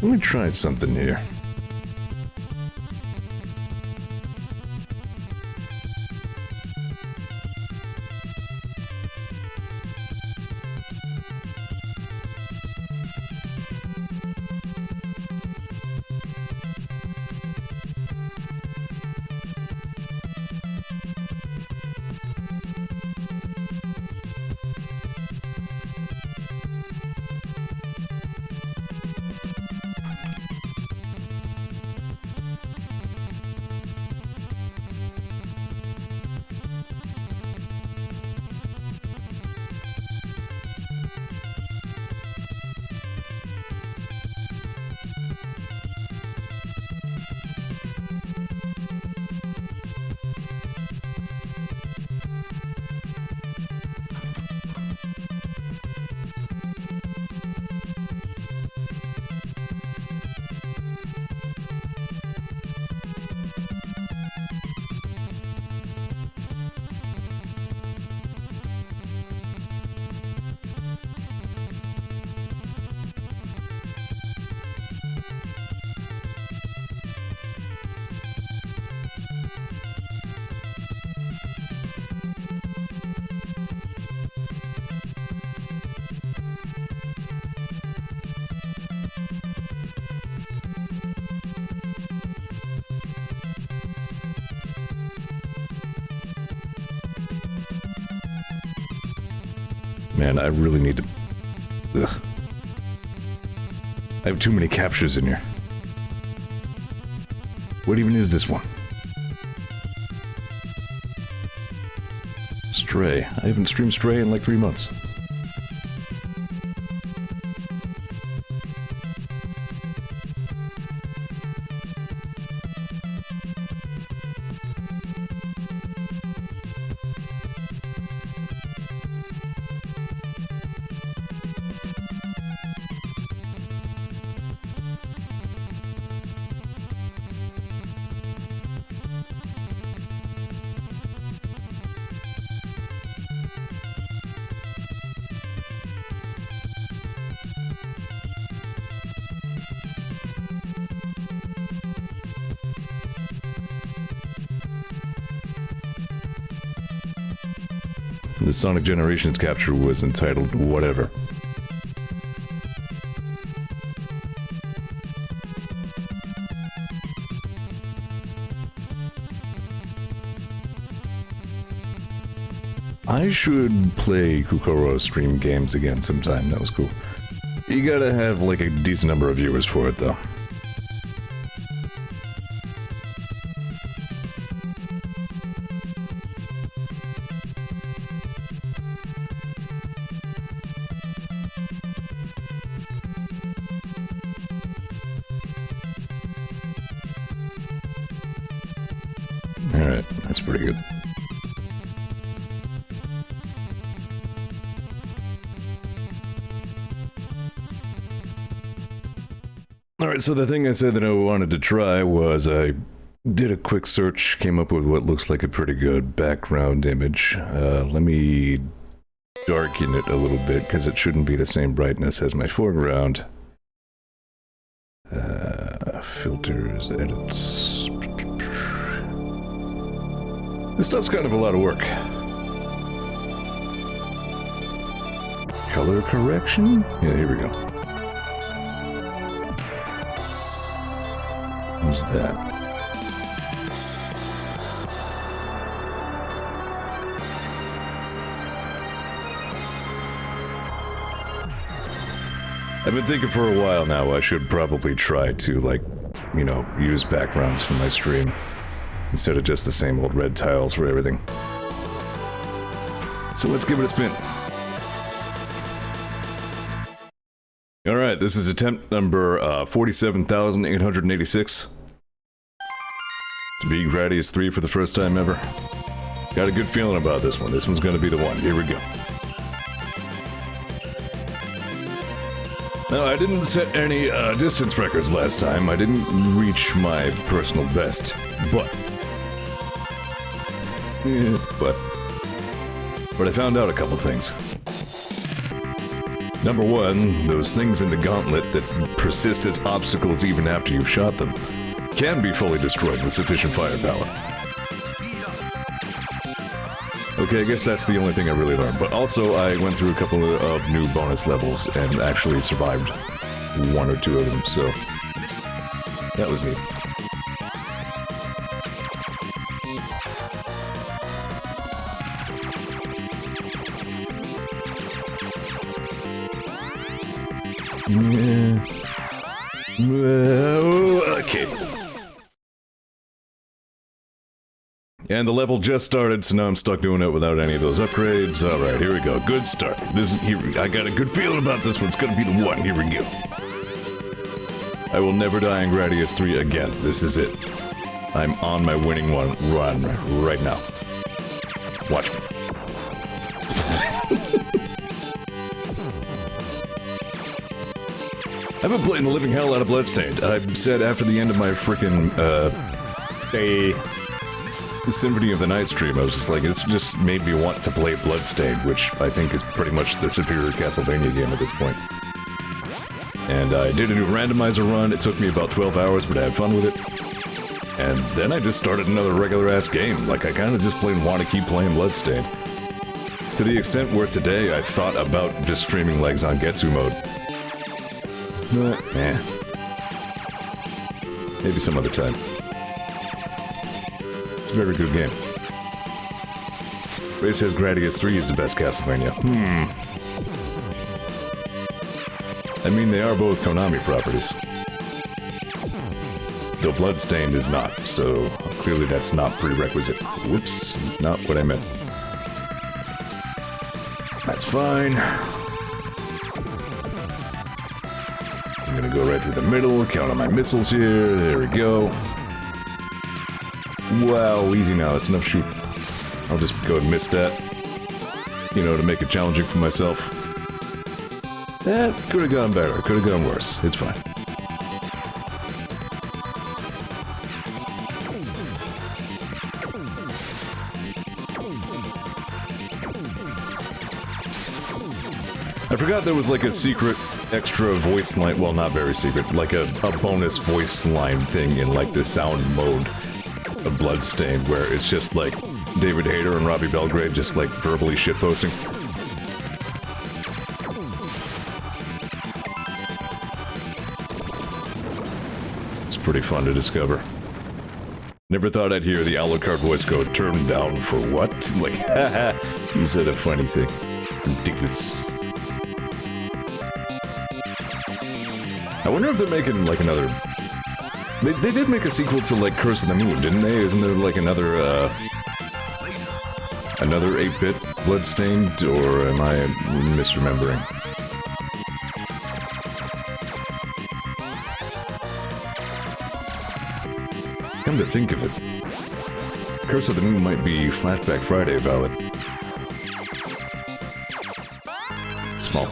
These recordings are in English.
Let me try something here. Man, I really need to... Ugh. I have too many captures in here. What even is this one? Stray. I haven't streamed Stray in like 3 months. The Sonic Generations capture was entitled Whatever. I should play Kukoro stream games again sometime, that was cool. You gotta have like a decent number of viewers for it though. Alright, that's pretty good. Alright, so the thing I said that I wanted to try was I did a quick search, came up with what looks like a pretty good background image. Let me darken it a little bit because it shouldn't be the same brightness as my foreground. Filters, edits... This stuff's kind of a lot of work. Color correction? Yeah, here we go. What's that? I've been thinking for a while now I should probably try to, like, you know, use backgrounds for my stream. Instead of just the same old red tiles for everything. So let's give it a spin. Alright, this is attempt number 47,886. To beat Gradius 3 for the first time ever. Got a good feeling about this one. This one's gonna be the one. Here we go. Now, I didn't set any distance records last time. I didn't reach my personal best. But I found out a couple things. Number one, those things in the gauntlet that persist as obstacles even after you've shot them can be fully destroyed with sufficient firepower. Okay, I guess that's the only thing I really learned, but also I went through a couple of new bonus levels and actually survived one or two of them, so that was neat. Okay. And the level just started, so now I'm stuck doing it without any of those upgrades. Alright, here we go. Good start. I got a good feeling about this one. It's gonna be the one. Here we go. I will never die in Gradius 3 again. This is it. I'm on my winning run right now. Watch me. I've been playing the living hell out of Bloodstained. I said after the end of my frickin' Symphony of the Night stream, I was just like, it's just made me want to play Bloodstained, which I think is pretty much the superior Castlevania game at this point. And I did a new randomizer run. It took me about 12 hours, but I had fun with it. And then I just started another regular-ass game. Like, I kind of just want to keep playing Bloodstained. To the extent where today I thought about just streaming legs on Getsu mode. Eh. Maybe some other time. It's a very good game. Ray says Gradius 3 is the best Castlevania. I mean, they are both Konami properties. Though Bloodstained is not, so clearly that's not prerequisite. Whoops, not what I meant. That's fine. I'm gonna go right through the middle, count on my missiles here, there we go. Wow, easy now, it's enough shooting. I'll just go and miss that. You know, to make it challenging for myself. That could have gone better, could have gone worse, it's fine. I forgot there was like a secret extra voice line, well not very secret, like a bonus voice line thing in like the sound mode of Bloodstained where it's just like David Hayter and Robbie Belgrade just like verbally shitposting. It's pretty fun to discover. Never thought I'd hear the Alucard voice go, "Turned down for what?" Like, haha, you said a funny thing. Ridiculous. I wonder if they're making, like, another... They did make a sequel to, like, Curse of the Moon, didn't they? Isn't there, like, another 8-bit Bloodstained, or am I misremembering? Come to think of it, Curse of the Moon might be Flashback Friday valid. Small.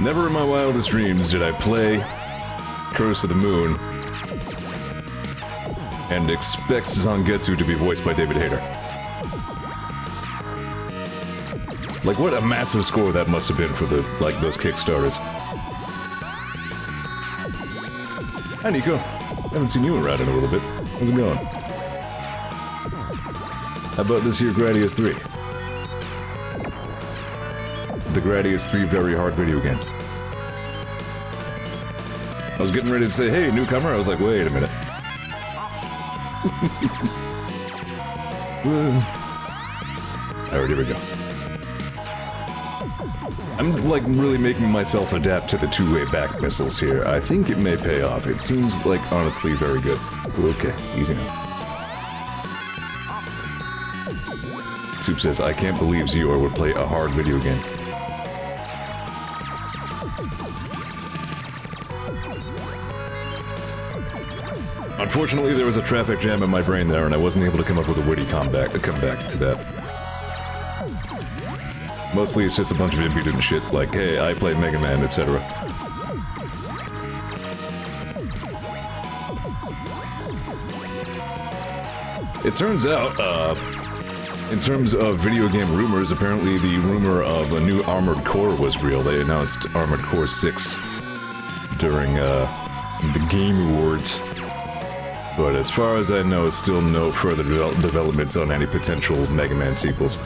Never in my wildest dreams did I play Curse of the Moon and expect Zangetsu to be voiced by David Hayter. Like, what a massive score that must have been for the, like, those Kickstarters. Hi, Nico. Haven't seen you around in a little bit. How's it going? How about this here Gradius 3? The Gradius 3 very hard video game. I was getting ready to say, hey, newcomer. I was like, wait a minute. Alright, here we go. I'm, like, really making myself adapt to the two-way back missiles here. I think it may pay off. It seems, like, honestly very good. Okay, easy now. Soup says, I can't believe Zeor would play a hard video game. Unfortunately, there was a traffic jam in my brain there, and I wasn't able to come up with a witty comeback to that. Mostly it's just a bunch of impudent shit, like, hey, I played Mega Man, etc. It turns out, in terms of video game rumors, apparently the rumor of a new Armored Core was real. They announced Armored Core 6 during, the Game Awards. But as far as I know, still no further developments on any potential Mega Man sequels.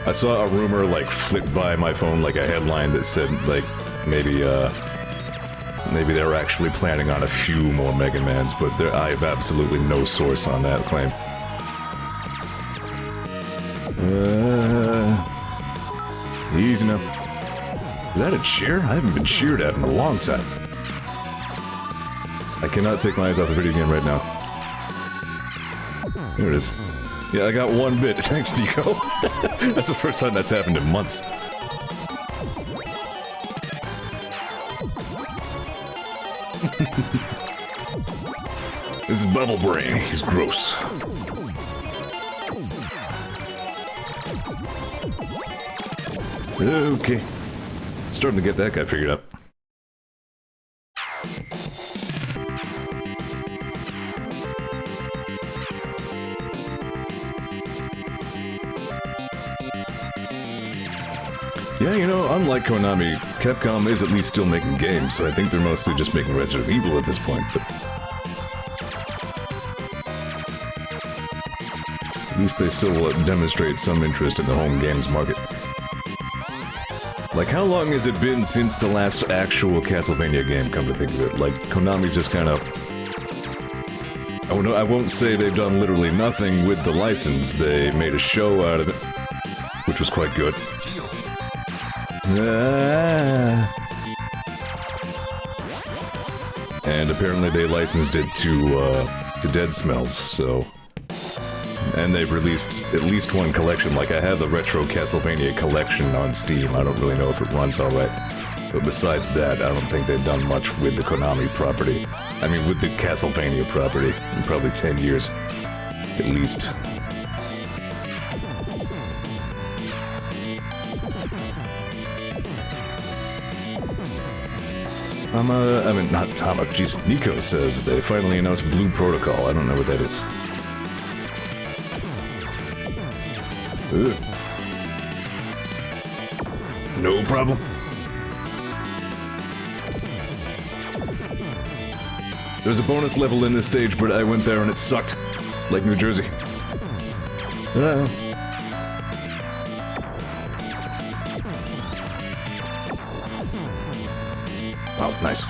I saw a rumor, like, flit by my phone, like a headline that said, like, maybe they were actually planning on a few more Mega Mans, but I have absolutely no source on that claim. Easy now. Is that a cheer? I haven't been cheered at in a long time. I cannot take my eyes off the video game right now. Here it is. Yeah, I got one bit. Thanks, Nico. That's the first time that's happened in months. This is Bubble Brain. He's gross. Okay. Starting to get that guy figured out. Yeah, you know, unlike Konami, Capcom is at least still making games, so I think they're mostly just making Resident Evil at this point, but... at least they still demonstrate some interest in the home games market. Like, how long has it been since the last actual Castlevania game, come to think of it? Like, Konami's just kind of... I won't say they've done literally nothing with the license. They made a show out of it, which was quite good. And apparently they licensed it to Dead Smells, so... and they've released at least one collection. Like, I have the Retro Castlevania collection on Steam. I don't really know if it runs alright. But besides that, I don't think they've done much with the Konami property. I mean, with the Castlevania property, in probably 10 years. At least. I mean, not Tama, jeez, Nico says they finally announced Blue Protocol. I don't know what that is. Ugh. No problem. There's a bonus level in this stage, but I went there and it sucked. Like New Jersey. Oh, nice.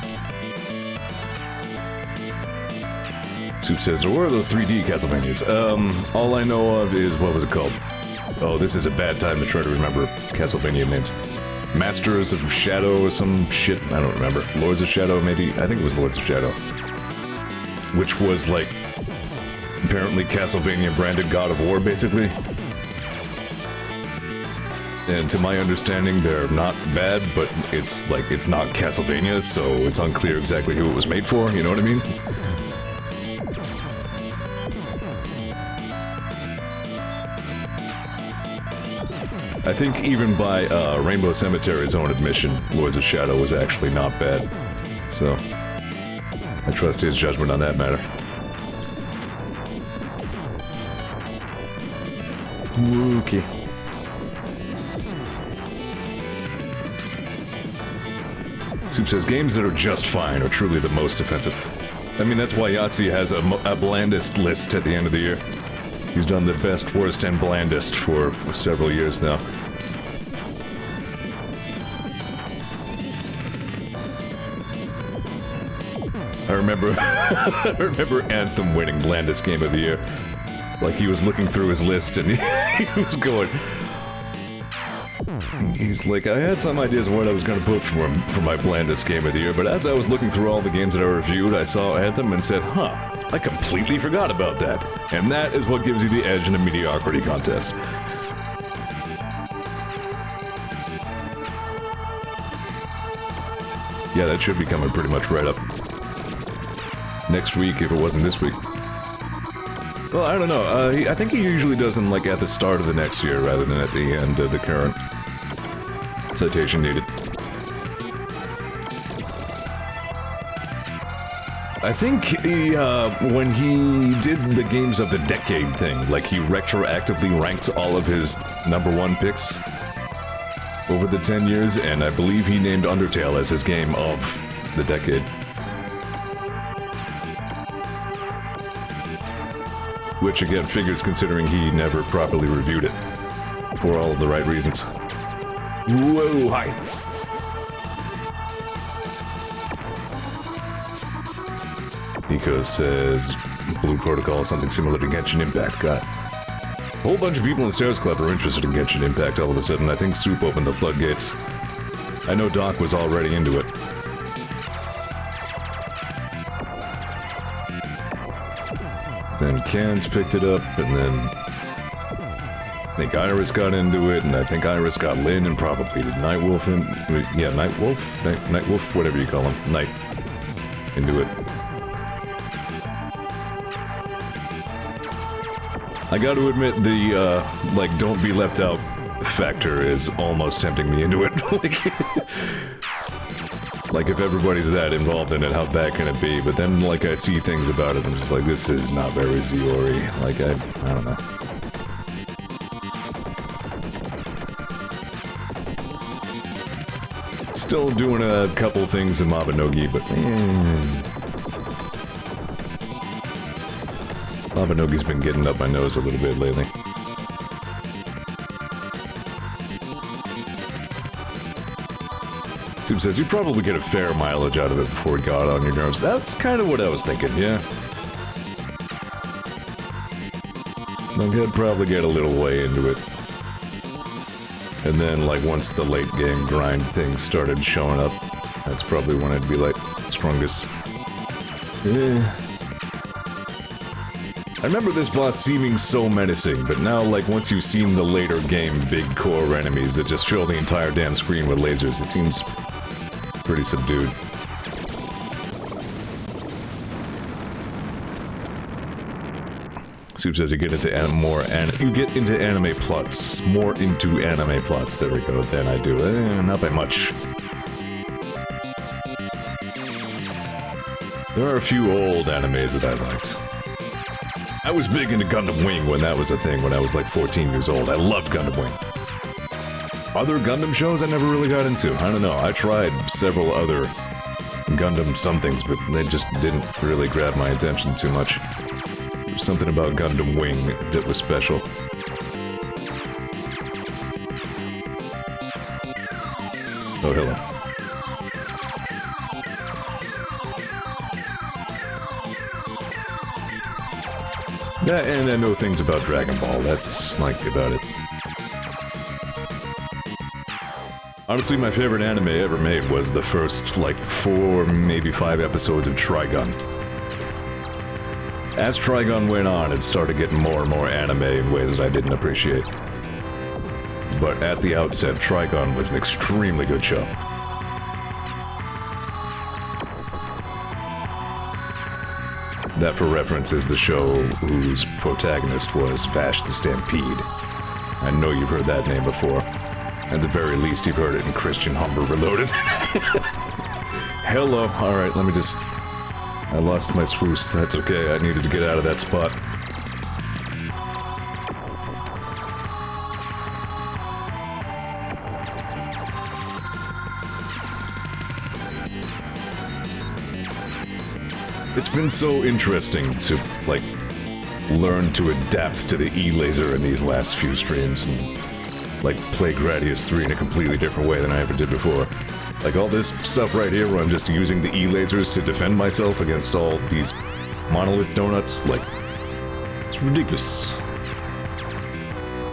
Soup says, or were those 3D Castlevanias? All I know of is, what was it called? Oh, this is a bad time to try to remember Castlevania names. Masters of Shadow or some shit, I don't remember. Lords of Shadow, maybe? I think it was Lords of Shadow. Which was, like, apparently Castlevania branded God of War, basically. And to my understanding, they're not bad, but it's, like, it's not Castlevania, so it's unclear exactly who it was made for, you know what I mean? I think even by Rainbow Cemetery's own admission, Lords of Shadow was actually not bad. So, I trust his judgment on that matter. Okay. Soup says, games that are just fine are truly the most offensive. I mean, that's why Yahtzee has a blandest list at the end of the year. He's done the best, worst, and blandest for several years now. I remember Anthem winning blandest game of the year. Like, he was looking through his list and he was going... He's like, I had some ideas of what I was going to put for him for my blandest game of the year, but as I was looking through all the games that I reviewed, I saw Anthem and said, huh, I completely forgot about that. And that is what gives you the edge in a mediocrity contest. Yeah, that should be coming pretty much right up next week, if it wasn't this week. Well, I don't know. I think he usually does them, like, at the start of the next year, rather than at the end of the current citation needed. I think he, when he did the Games of the Decade thing, like he retroactively ranked all of his #1 picks over the 10 years, and I believe he named Undertale as his game of the decade. Which again figures considering he never properly reviewed it for all of the right reasons. Whoa, hi. Nico says Blue Protocol, something similar to Genshin Impact. Got it. A whole bunch of people in the Stairs Club are interested in Genshin Impact all of a sudden. I think Soup opened the floodgates. I know Doc was already into it. Then Cans picked it up, and then I think Iris got into it, and I think Iris got Lynn, and probably did Nightwolf in... Yeah, Nightwolf? Nightwolf? Whatever you call him. Night. Into it. I gotta admit, the, like, don't be left out factor is almost tempting me into it. Like, if everybody's that involved in it, how bad can it be? But then, like, I see things about it, I'm just like, this is not very Zeor-y. Like, I don't know. Still doing a couple things in Mabinogi, but Mabinogi's been getting up my nose a little bit lately. Soup says, you'd probably get a fair mileage out of it before it got on your nerves. That's kind of what I was thinking, yeah. Like, I'd probably get a little way into it. And then, like, once the late game grind thing started showing up, that's probably when I'd be, like, strongest. Yeah. I remember this boss seeming so menacing, but now, like, once you've seen the later game big core enemies that just fill the entire damn screen with lasers, it seems pretty subdued. Soup says you get into anime plots. More into anime plots, there we go, than I do. Not by much. There are a few old animes that I liked. I was big into Gundam Wing when that was a thing, when I was like 14 years old. I loved Gundam Wing. Other Gundam shows I never really got into. I don't know, I tried several other Gundam somethings, but they just didn't really grab my attention too much. There's something about Gundam Wing that was special. Oh, hello. Yeah, and I know things about Dragon Ball, that's, like, about it. Honestly, my favorite anime ever made was the first, like, 4, maybe 5 episodes of Trigun. As Trigun went on, it started getting more and more anime in ways that I didn't appreciate. But at the outset, Trigun was an extremely good show. That, for reference, is the show whose protagonist was Vash the Stampede. I know you've heard that name before. At the very least, you've heard it in Christian Humber Reloaded. Hello. Alright, let me just... I lost my swoosh. That's okay. I needed to get out of that spot. It's been so interesting to, like, learn to adapt to the E-laser in these last few streams and, like, play Gradius 3 in a completely different way than I ever did before. Like, all this stuff right here where I'm just using the E-lasers to defend myself against all these monolith donuts, like, it's ridiculous.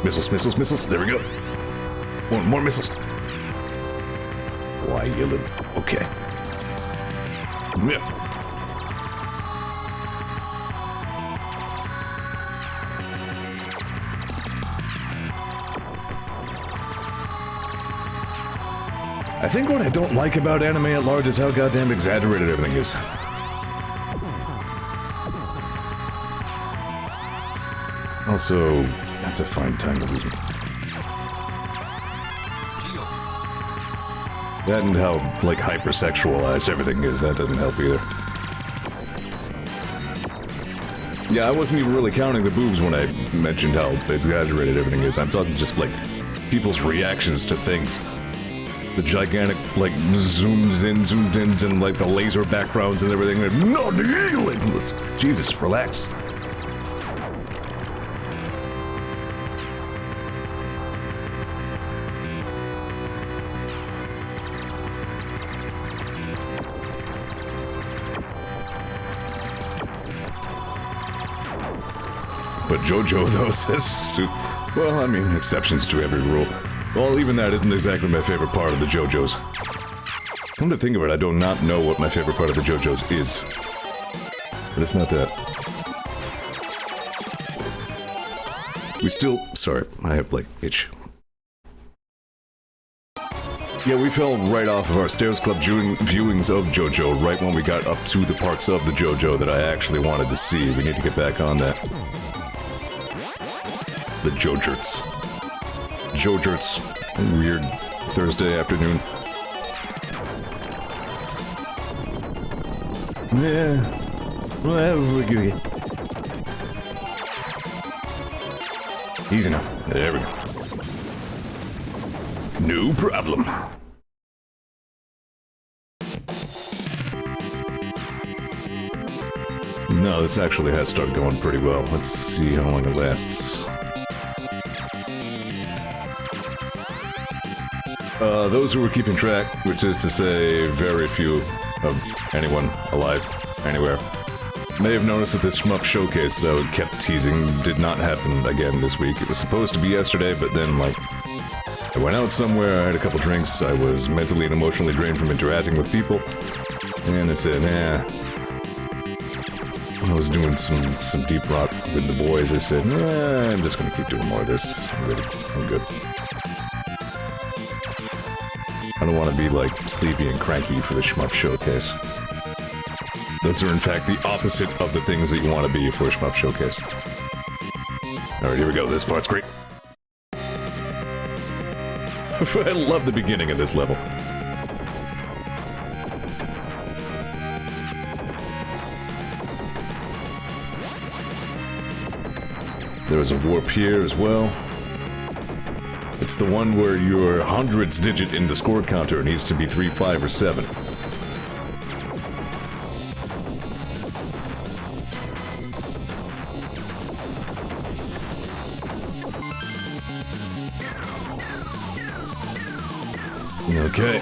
Missiles, missiles, missiles, there we go. More missiles. Why, you little... Okay. Yeah. I think what I don't like about anime at large is how goddamn exaggerated everything is. Also, that's a fine time to lose me. That and how, like, hypersexualized everything is, that doesn't help either. Yeah, I wasn't even really counting the boobs when I mentioned how exaggerated everything is. I'm talking just, like, people's reactions to things. The gigantic, like, zooms in, and, like, the laser backgrounds and everything. Like, no, like, Jesus, relax. But JoJo, though, says... Well, I mean, exceptions to every rule. Well, even that isn't exactly my favorite part of the JoJo's. Come to think of it, I do not know what my favorite part of the JoJo's is. But it's not that. We still... Sorry, I have, like, itch. Yeah, we fell right off of our Stairs Club viewings of JoJo right when we got up to the parts of the JoJo that I actually wanted to see. We need to get back on that. The Jojerts. Jojerts. Weird Thursday afternoon. Yeah. Well, easy now. There we go. No problem. No, this actually has started going pretty well. Let's see how long it lasts. Those who were keeping track, which is to say very few of anyone alive anywhere, may have noticed that this shmup showcase that I kept teasing did not happen again this week. It was supposed to be yesterday, but then, like, I went out somewhere, I had a couple drinks, I was mentally and emotionally drained from interacting with people, and I said, nah. I was doing some deep rock with the boys. I said, nah, I'm just gonna keep doing more of this. I'm good. I don't want to be, like, sleepy and cranky for the shmup showcase. Those are, in fact, the opposite of the things that you want to be for a shmup showcase. Alright, here we go. This part's great. I love the beginning of this level. There's a warp here as well. It's the one where your hundreds digit in the score counter needs to be 3, 5, or 7. Okay.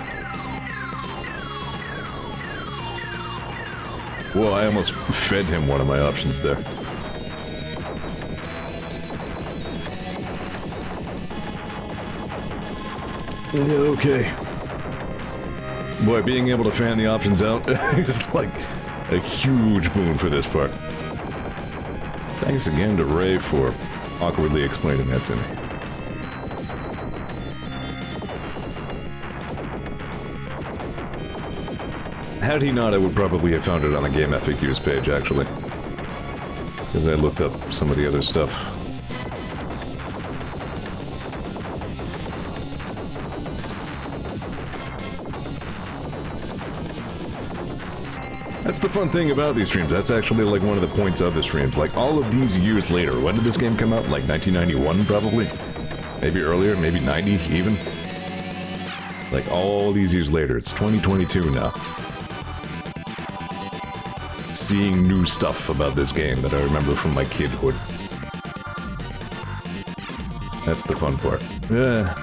Whoa, I almost fed him one of my options there. Okay. Boy, being able to fan the options out is like a huge boon for this part. Thanks again to Ray for awkwardly explaining that to me. Had he not, I would probably have found it on the Game FAQs page, actually. Because I looked up some of the other stuff. That's the fun thing about these streams. That's actually, like, one of the points of the streams. Like, all of these years later, when did this game come out? Like, 1991, probably? Maybe earlier, maybe 90, even? Like, all these years later. It's 2022 now. Seeing new stuff about this game that I remember from my kidhood. That's the fun part. Yeah.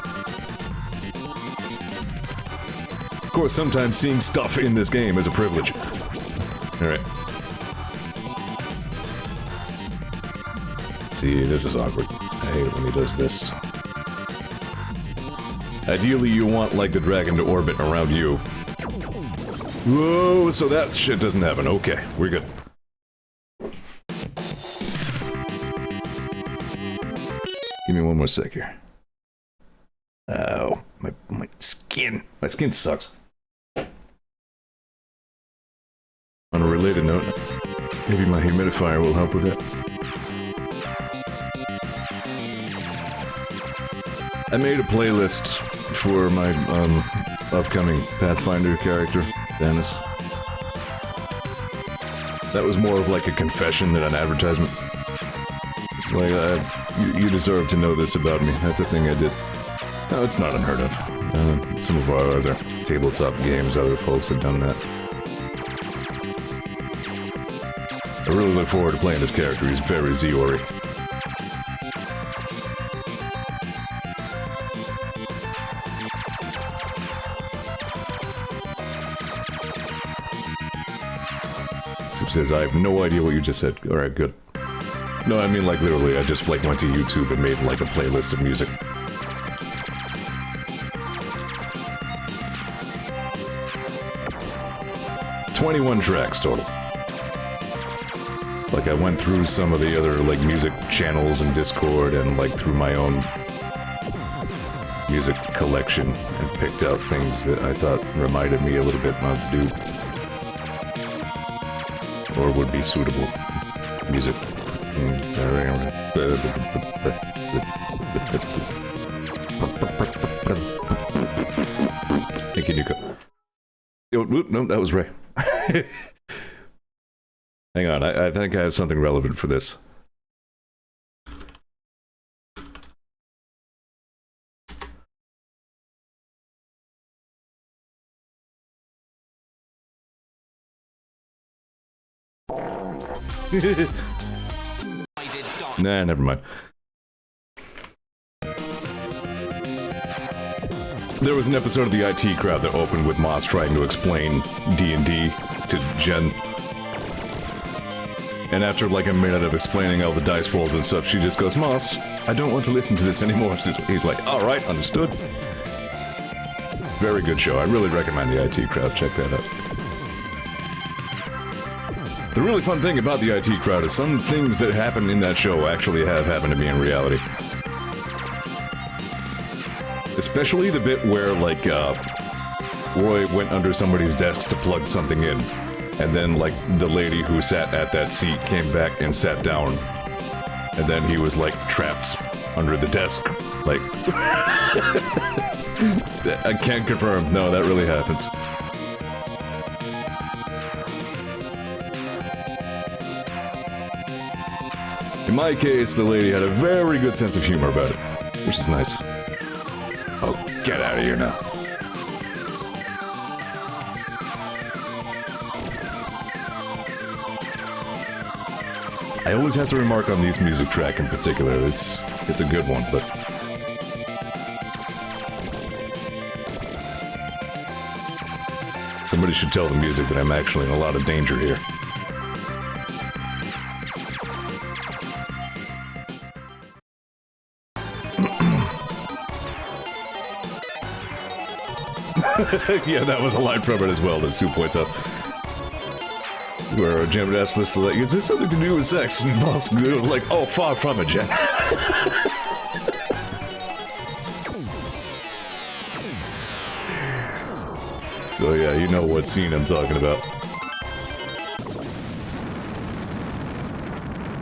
Of course, sometimes seeing stuff in this game is a privilege. Alright. See, this is awkward. I hate it when he does this. Ideally, you want, like, the dragon to orbit around you. Whoa, so that shit doesn't happen. Okay, we're good. Give me one more sec here. Ow, my skin. My skin sucks. On a related note, maybe my humidifier will help with that. I made a playlist for my upcoming Pathfinder character, Dennis. That was more of like a confession than an advertisement. It's like, you deserve to know this about me. That's a thing I did. No, it's not unheard of. Some of our other tabletop games, other folks have done that. I really look forward to playing this character. He's very Zeor-y. Soup says, I have no idea what you just said. Alright, good. No, I mean like literally, I just like went to YouTube and made like a playlist of music. "21 tracks total. Like I went through some of the other like music channels and Discord and like through my own music collection and picked out things that I thought reminded me a little bit of Dude. Or would be suitable music. Hey, can you go? No, that was Ray. Hang on, I think I have something relevant for this. Nah, never mind. There was an episode of the IT Crowd that opened with Moss trying to explain D&D to Jen. And after like a minute of explaining all the dice rolls and stuff, she just goes, "Moss, I don't want to listen to this anymore." He's like, "Alright, understood." Very good show. I really recommend the IT Crowd. Check that out. The really fun thing about the IT Crowd is some things that happen in that show actually have happened to me in reality. Especially the bit where, like, Roy went under somebody's desk to plug something in. And then, like, the lady who sat at that seat came back and sat down. And then he was, like, trapped under the desk. Like... I can't confirm. No, that really happens. In my case, the lady had a very good sense of humor about it, which is nice. Oh, get out of here now. I always have to remark on this music track in particular. It's a good one, but... somebody should tell the music that I'm actually in a lot of danger here. Yeah, that was a line from it as well that Sue points out. Where Jen would ask this, like, is this something to do with sex? And Boss was like, oh, far from it, Jen. So yeah, you know what scene I'm talking about.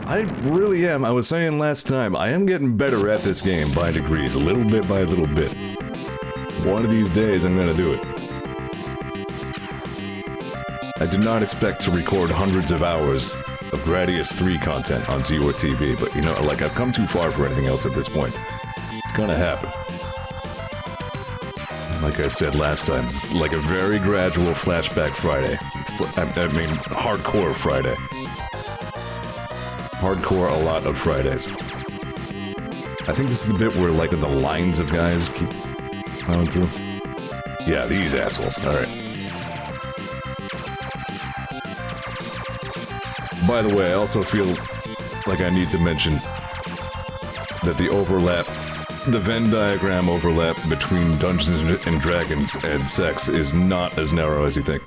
I really am. I was saying last time, I am getting better at this game by degrees, a little bit by little bit. One of these days, I'm gonna do it. I did not expect to record hundreds of hours of Gradius 3 content on Zeor TV, but you know, like, I've come too far for anything else at this point. It's gonna happen. Like I said last time, it's like a very gradual flashback Friday. I mean, hardcore Friday. Hardcore a lot of Fridays. I think this is the bit where, like, the lines of guys keep plowing through. Yeah, these assholes. Alright. By the way, I also feel like I need to mention that the overlap, the Venn diagram overlap between Dungeons and Dragons and sex is not as narrow as you think.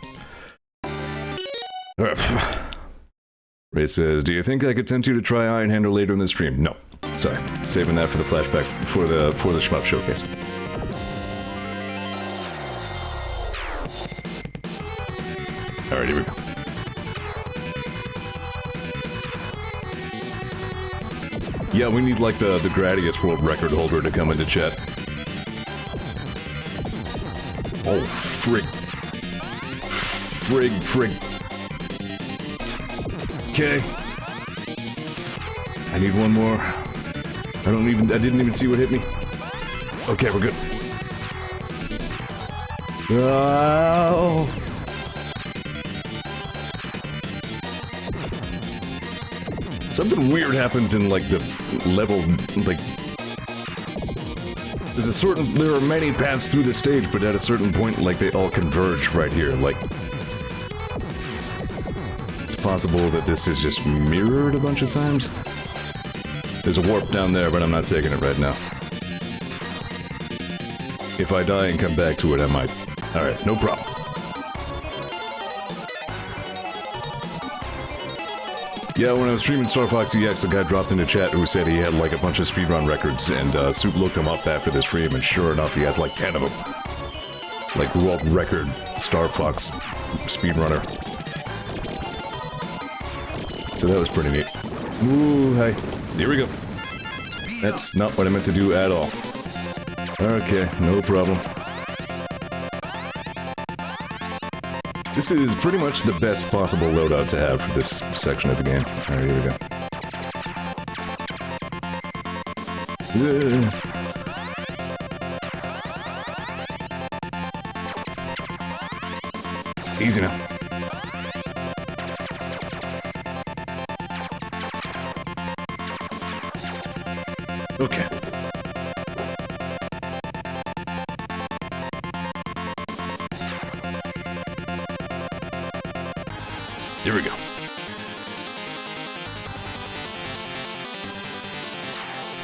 Ray says, do you think I could tempt you to try Iron Hander later in the stream? No. Sorry. Saving that for the flashback, for the Shmup showcase. Alright, here we go. Yeah, we need, like, the Gradius world record holder to come into chat. Oh, frig. Frig. Okay. I need one more. I didn't even see what hit me. Okay, we're good. Oh. Something weird happens in, like, the level, like... there are many paths through the stage, but at a certain point, like, they all converge right here, like... It's possible that this is just mirrored a bunch of times? There's a warp down there, but I'm not taking it right now. If I die and come back to it, I might. Alright, no problem. Yeah, when I was streaming Star Fox EX, a guy dropped into chat who said he had like a bunch of speedrun records, and Soup looked him up after the stream, and sure enough, he has like 10 of them. Like, world record Star Fox speedrunner. So that was pretty neat. Ooh, hey. Here we go. That's not what I meant to do at all. Okay, no problem. This is pretty much the best possible loadout to have for this section of the game. Alright, here we go. Easy now. Okay. Here we go.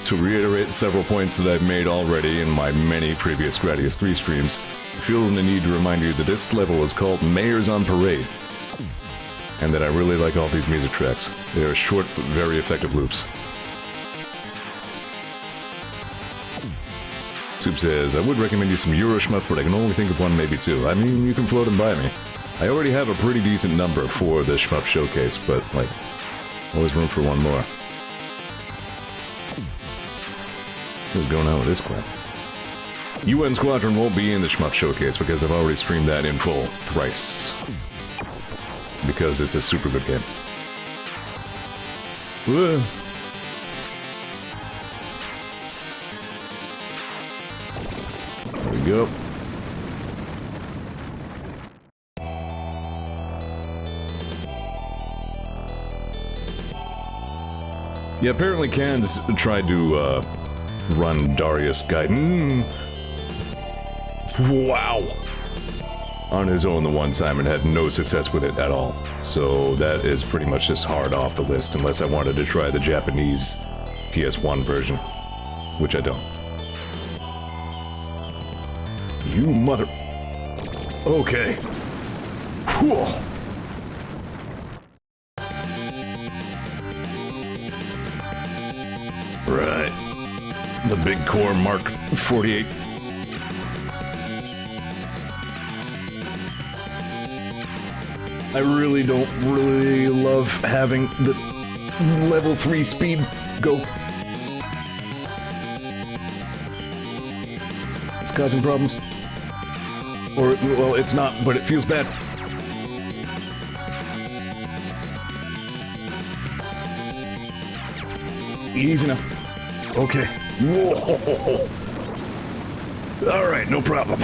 To reiterate several points that I've made already in my many previous Gradius 3 streams, I feel the need to remind you that this level is called Mayors on Parade, and that I really like all these music tracks. They are short but very effective loops. Soup says, I would recommend you some Euroshmuff, but I can only think of one, maybe two. I mean, you can float them by me. I already have a pretty decent number for the Shmuff Showcase, but, like, always room for one more. What's going on with this crap? UN Squadron won't be in the Shmuff Showcase because I've already streamed that in full thrice. Because it's a super good game. Whoa. There we go. Yeah, apparently Cans tried to, run Darius Gaiden. Wow! On his own the one time and had no success with it at all. So that is pretty much just hard off the list unless I wanted to try the Japanese PS1 version. Which I don't. You mother... Okay. Whew. Right. The big core Mark 48. I really don't love having the level 3 speed go. It's causing problems. Or, well, it's not, but it feels bad. Easy now. Okay. Whoa. Alright, no problem.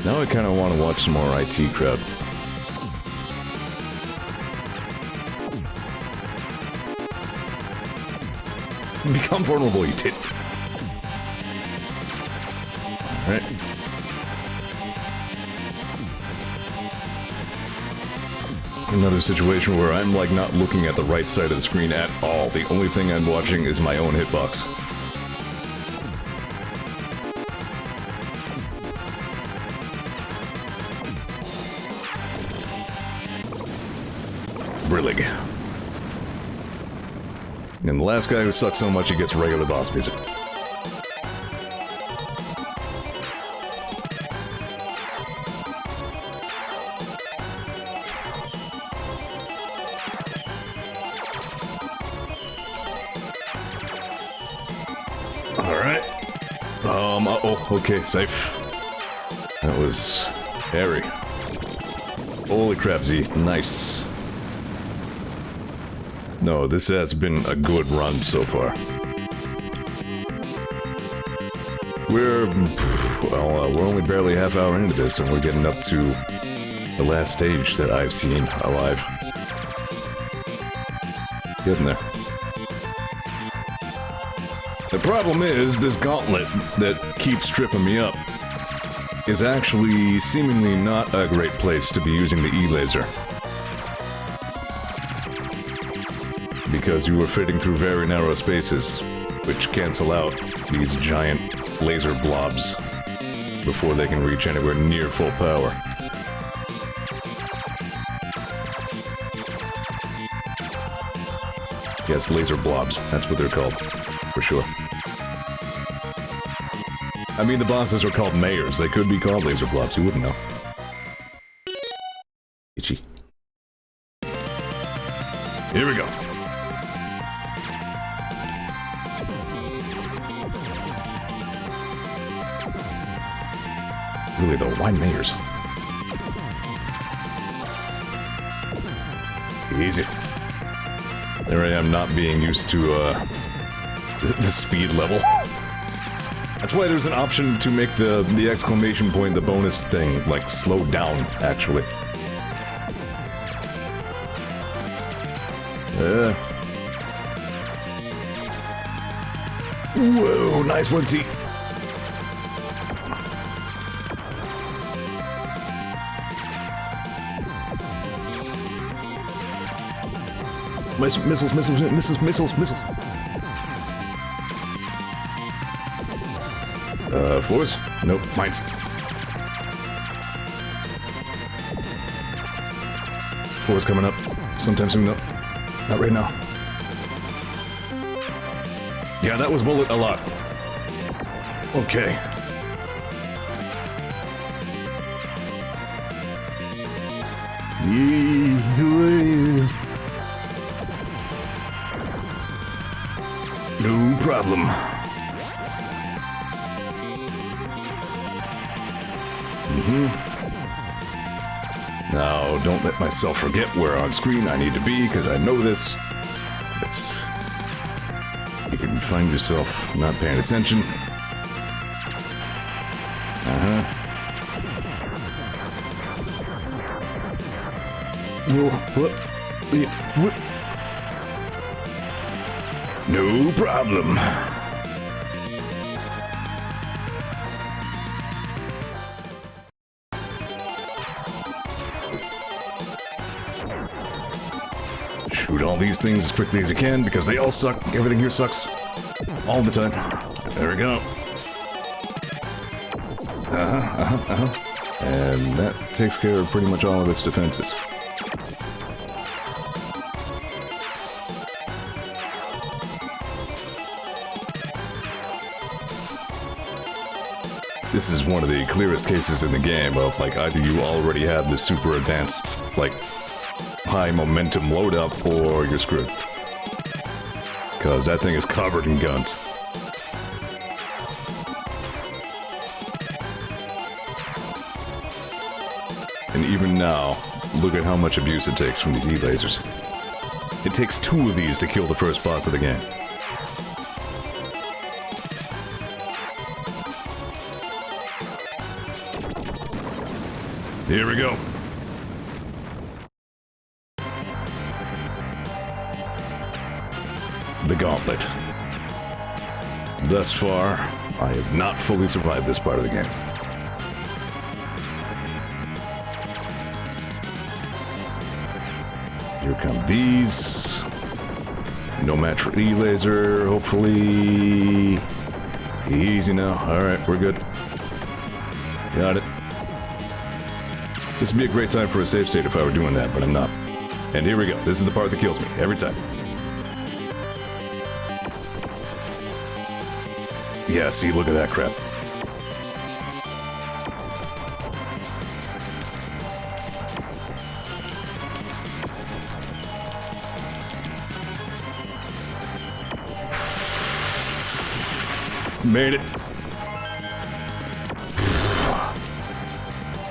Now I kind of want to watch some more IT crowd. Become vulnerable, you tit. Alright. Another situation where I'm like not looking at the right side of the screen at all. The only thing I'm watching is my own hitbox. Brillig. And the last guy who sucks so much he gets regular boss music. Oh, okay, safe. That was hairy. Holy crap, Z. Nice. No, this has been a good run so far. We're only barely half hour into this, and we're getting up to the last stage that I've seen alive. Getting there. The problem is, this gauntlet that keeps tripping me up is actually seemingly not a great place to be using the E-laser. Because you are fitting through very narrow spaces, which cancel out these giant laser blobs before they can reach anywhere near full power. Yes, laser blobs, that's what they're called, for sure. I mean, the bosses are called mayors. They could be called laser blobs. You wouldn't know. Itchy. Here we go. Really though, why mayors? Easy. There I am, not being used to the speed level. That's why there's an option to make the exclamation point, the bonus thing, like, slow down, actually. Whoa, nice one, Z. Missiles, missiles, missiles, missiles, missiles. Floors? Nope, mines. Floors coming up. Sometime soon, though. Not right now. Yeah, that was bullet a lot. Okay. No problem. Now, don't let myself forget where on screen I need to be, because I know this. You can find yourself not paying attention. What? No problem. Shoot all these things as quickly as you can, because they all suck. Everything here sucks. All the time. There we go. And that takes care of pretty much all of its defenses. This is one of the clearest cases in the game of, like, either you already have the super advanced, like, high momentum load up, or you're screwed. Because that thing is covered in guns. And even now, look at how much abuse it takes from these E-lasers. It takes 2 of these to kill the first boss of the game. Here we go. The gauntlet. Thus far, I have not fully survived this part of the game. Here come these. No match for E-laser, hopefully. Easy now. Alright, we're good. Got it. This would be a great time for a save state if I were doing that, but I'm not. And here we go. This is the part that kills me, every time. Yeah, see, look at that crap. Made it.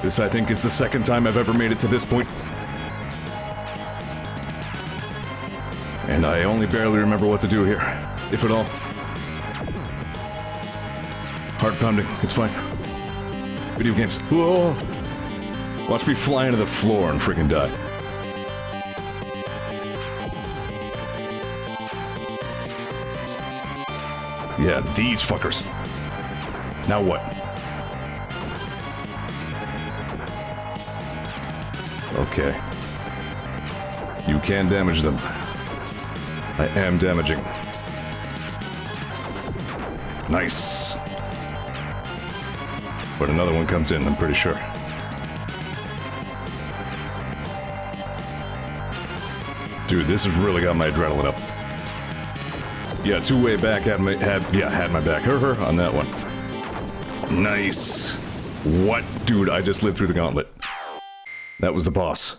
This, I think, is the second time I've ever made it to this point. And I only barely remember what to do here, if at all. Heart pounding, it's fine. Video games. Whoa! Watch me fly into the floor and freaking die. Yeah, these fuckers. Now what? Okay. You can damage them. I am damaging. Nice. But another one comes in, I'm pretty sure. Dude, this has really got my adrenaline up. Yeah, two-way back had my back. Her on that one. Nice. What? Dude, I just lived through the gauntlet. That was the boss.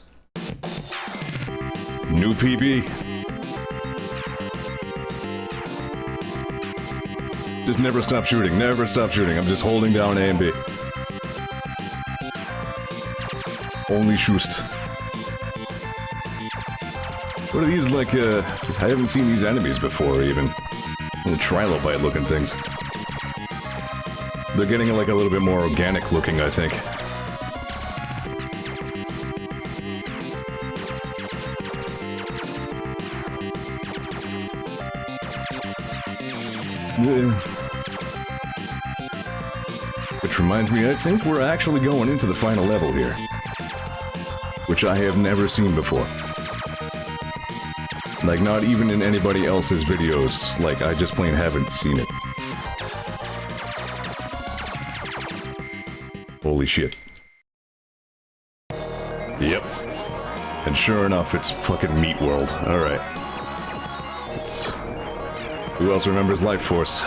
New PB. Just never stop shooting, never stop shooting. I'm just holding down A and B. Only shoost. What are these, like, I haven't seen these enemies before, even. Little trilobite looking things. They're getting, like, a little bit more organic looking, I think. Which reminds me, I think we're actually going into the final level here. Which I have never seen before. Like, not even in anybody else's videos. Like, I just plain haven't seen it. Holy shit. Yep. And sure enough, it's fucking Meat World. Alright. Who else remembers Life Force?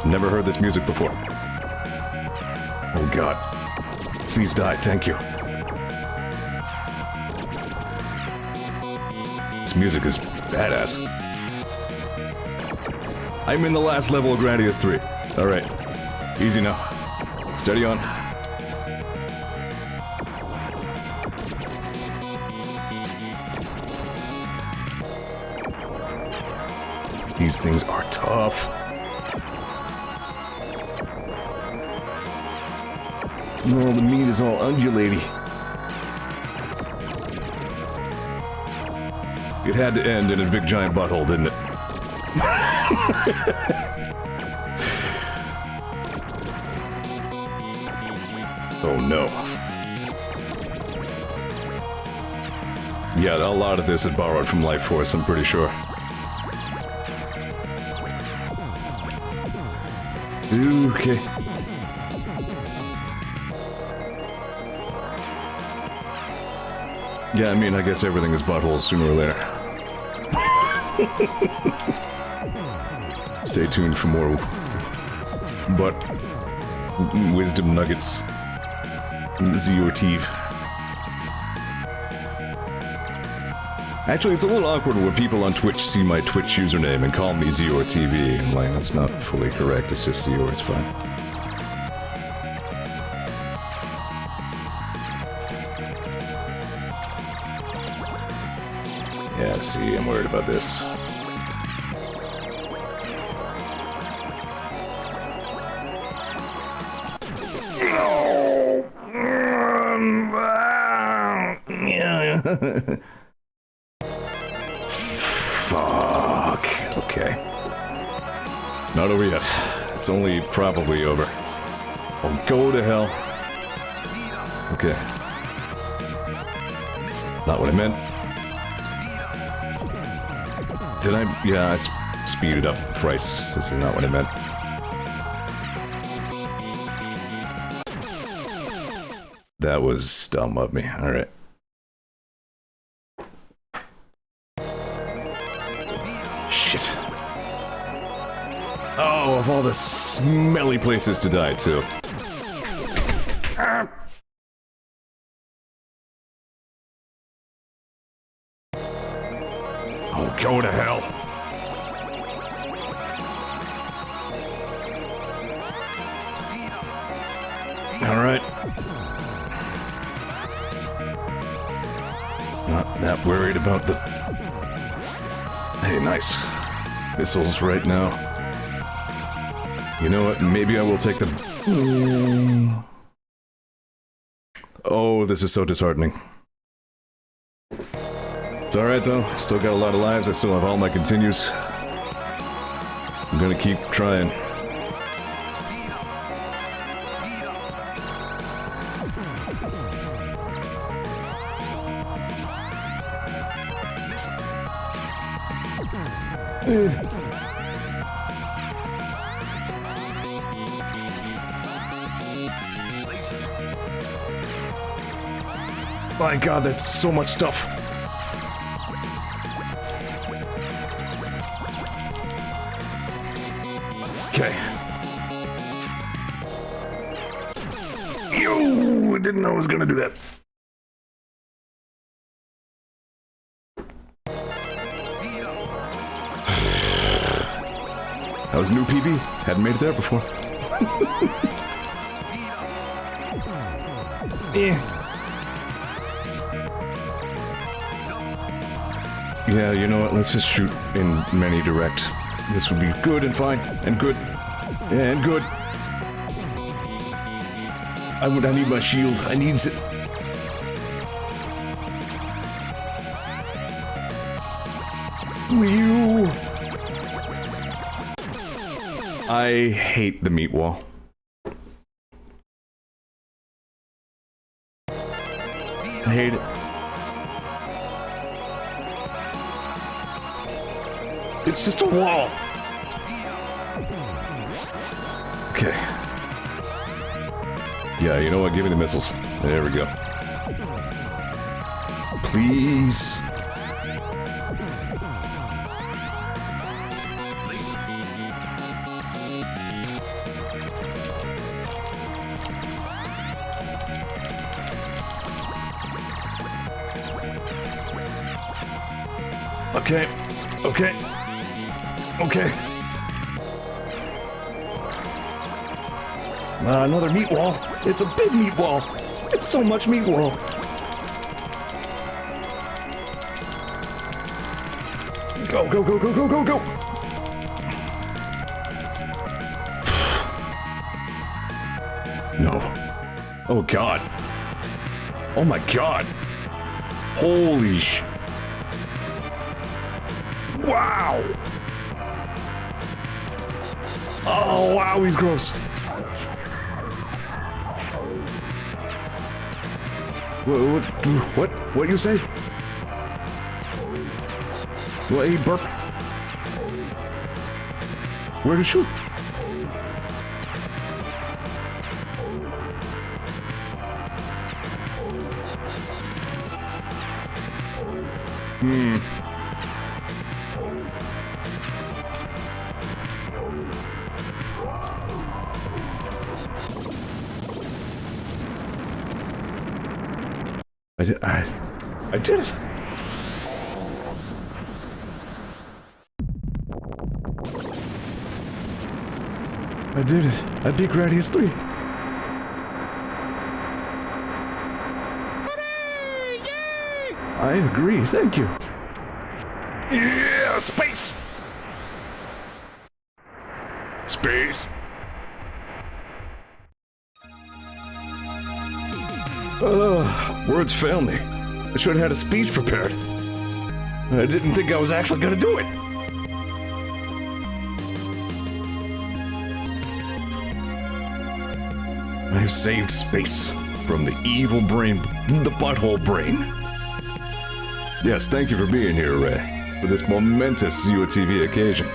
Never heard this music before. Oh god. Please die, thank you. This music is badass. I'm in the last level of Gradius 3. Alright. Easy now. Steady on. These things are tough. Oh, the meat is all undulating. It had to end in a big giant butthole, didn't it? Oh no. Yeah, a lot of this is borrowed from Life Force, I'm pretty sure. Okay. Yeah, I mean, I guess everything is buttholes sooner or later. Stay tuned for more butt wisdom nuggets. Zeor TV. Actually, it's a little awkward when people on Twitch see my Twitch username and call me Zeor TV. I'm like, that's not fully correct, it's just Zeor, it's fine. Yeah, see, I'm worried about this. Fuck. Okay. It's not over yet. It's only probably over. Oh, go to hell. Okay. Not what I meant. Did I? Yeah, I speeded up thrice. This is not what I meant. That was dumb of me. Alright. Shit. Oh, of all the smelly places to die, too. Oh, go to hell. Alright. Not that worried about the... Hey, nice. Missiles right now. You know what? Maybe I will take them. Oh, this is so disheartening. It's alright though. Still got a lot of lives. I still have all my continues. I'm gonna keep trying. My god, that's so much stuff. Okay. Yo, I didn't know I was gonna do that. That was a new PB. Hadn't made it there before. Yeah, you know what? Let's just shoot in many direct. This would be good and fine and good and good. I need my shield. I need it. Whew. I hate the meat wall. I hate it. It's just a wall. Okay. Yeah, you know what? Give me the missiles. There we go. Please. Okay. Okay. Okay. Another meat wall. It's a big meat wall. It's so much meat wall. Go, go, go, go, go, go, go. No. Oh, God. Oh, my God. Holy sh... Wow! Oh, wow, he's gross. What you say? What, he burp? Where to shoot? I did it! I did it. I beat Gradius 3. I agree, thank you. Yeah, space! Space! Words fail me. I should have had a speech prepared. I didn't think I was actually gonna do it. I've saved space from the evil brain, the butthole brain. Yes, thank you for being here, Ray, for this momentous Zeor TV occasion.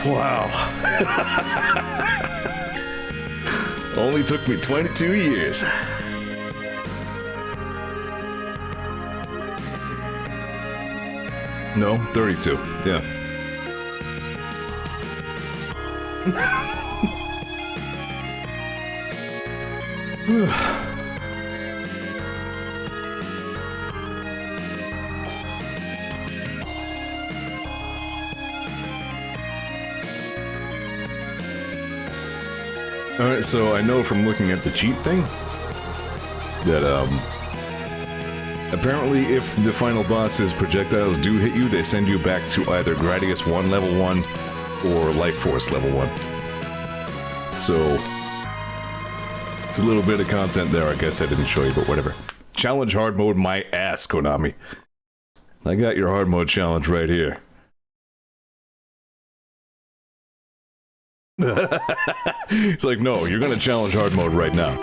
Wow. Only took me 22 years. No, 32, yeah. Alright, so I know from looking at the cheat thing that, apparently if the final boss's projectiles do hit you, they send you back to either Gradius 1 level 1 or Life Force level 1. So, it's a little bit of content there, I guess I didn't show you, but whatever. Challenge hard mode my ass, Konami. I got your hard mode challenge right here. It's like, no, you're gonna challenge hard mode right now.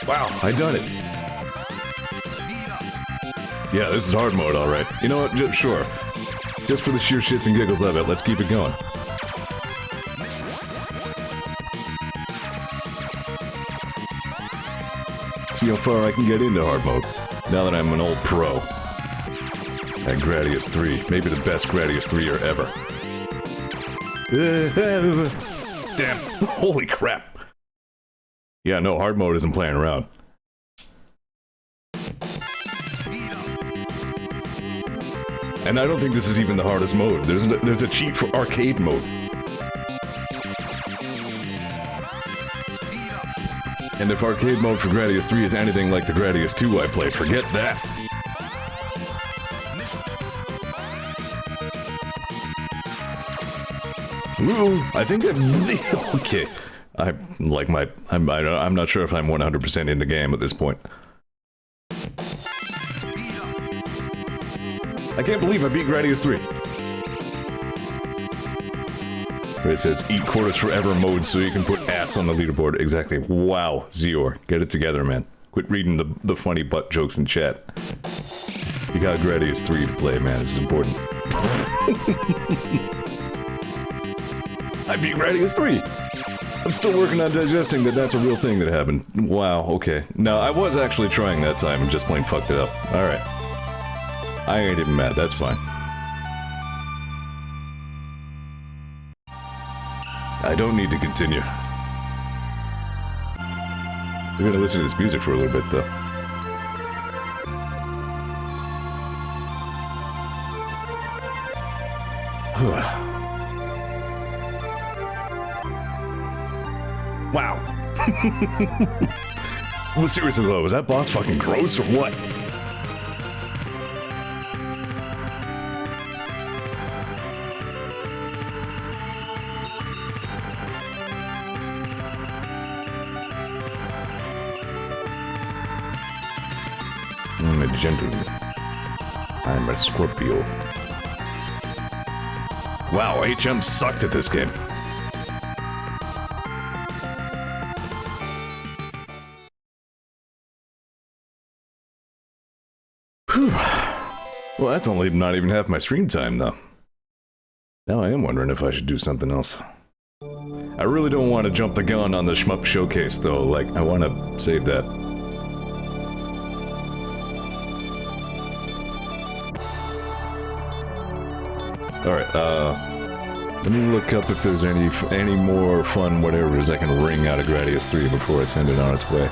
Wow, I done it. Yeah, this is hard mode, alright. You know what, sure. Just for the sheer shits and giggles of it, let's keep it going. See how far I can get into hard mode, now that I'm an old pro. At Gradius 3, maybe the best Gradius 3er ever. Damn, holy crap. Yeah, no, hard mode isn't playing around. And I don't think this is even the hardest mode. There's a cheat for arcade mode. And if arcade mode for Gradius 3 is anything like the Gradius 2 I played, forget that. Ooh, I think okay. I'm not sure if I'm 100% in the game at this point. I can't believe I beat Gradius 3. It says, eat quarters forever mode so you can put ass on the leaderboard. Exactly. Wow, Zeor. Get it together, man. Quit reading the funny butt jokes in chat. You got Gradius 3 to play, man. This is important. I beat Gradius 3! I'm still working on digesting that that's a real thing that happened. Wow, okay. No, I was actually trying that time and just plain fucked it up. Alright. I ain't even mad, that's fine. I don't need to continue. We're gonna listen to this music for a little bit, though. Wow. Well, seriously though, was that boss fucking gross or what? I'm a gentleman. I'm a Scorpio. Wow, HM sucked at this game. Well, that's only not even half my stream time, though. Now I am wondering if I should do something else. I really don't want to jump the gun on the shmup showcase, though. Like, I want to save that. Alright, let me look up if there's any more fun whatever's I can wring out of Gradius 3 before I send it on its way.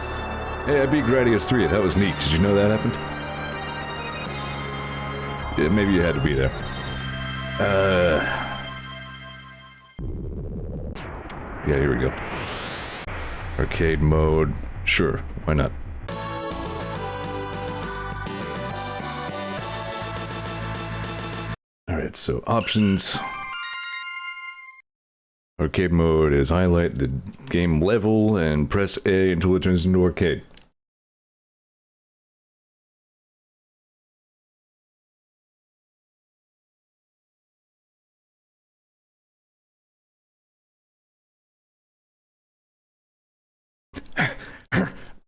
Hey, I beat Gradius 3, that was neat. Did you know that happened? Yeah, maybe you had to be there. Yeah, here we go. Arcade mode. Sure, why not? Alright, so options. Arcade mode is highlight the game level and press A until it turns into arcade.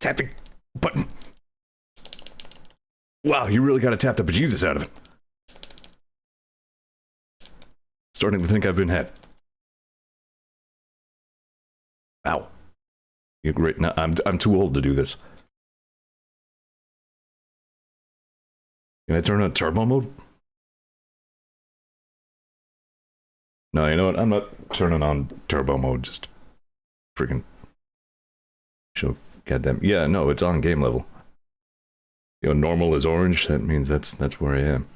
Tap the button. Wow, you really gotta tap the bejesus out of it. Starting to think I've been had. Ow. You're great. No, I'm too old to do this. Can I turn on turbo mode? No, you know what? I'm not turning on turbo mode. Just freaking show. Goddamn. Yeah, no, it's on game level. You know, normal is orange. That means that's where I am.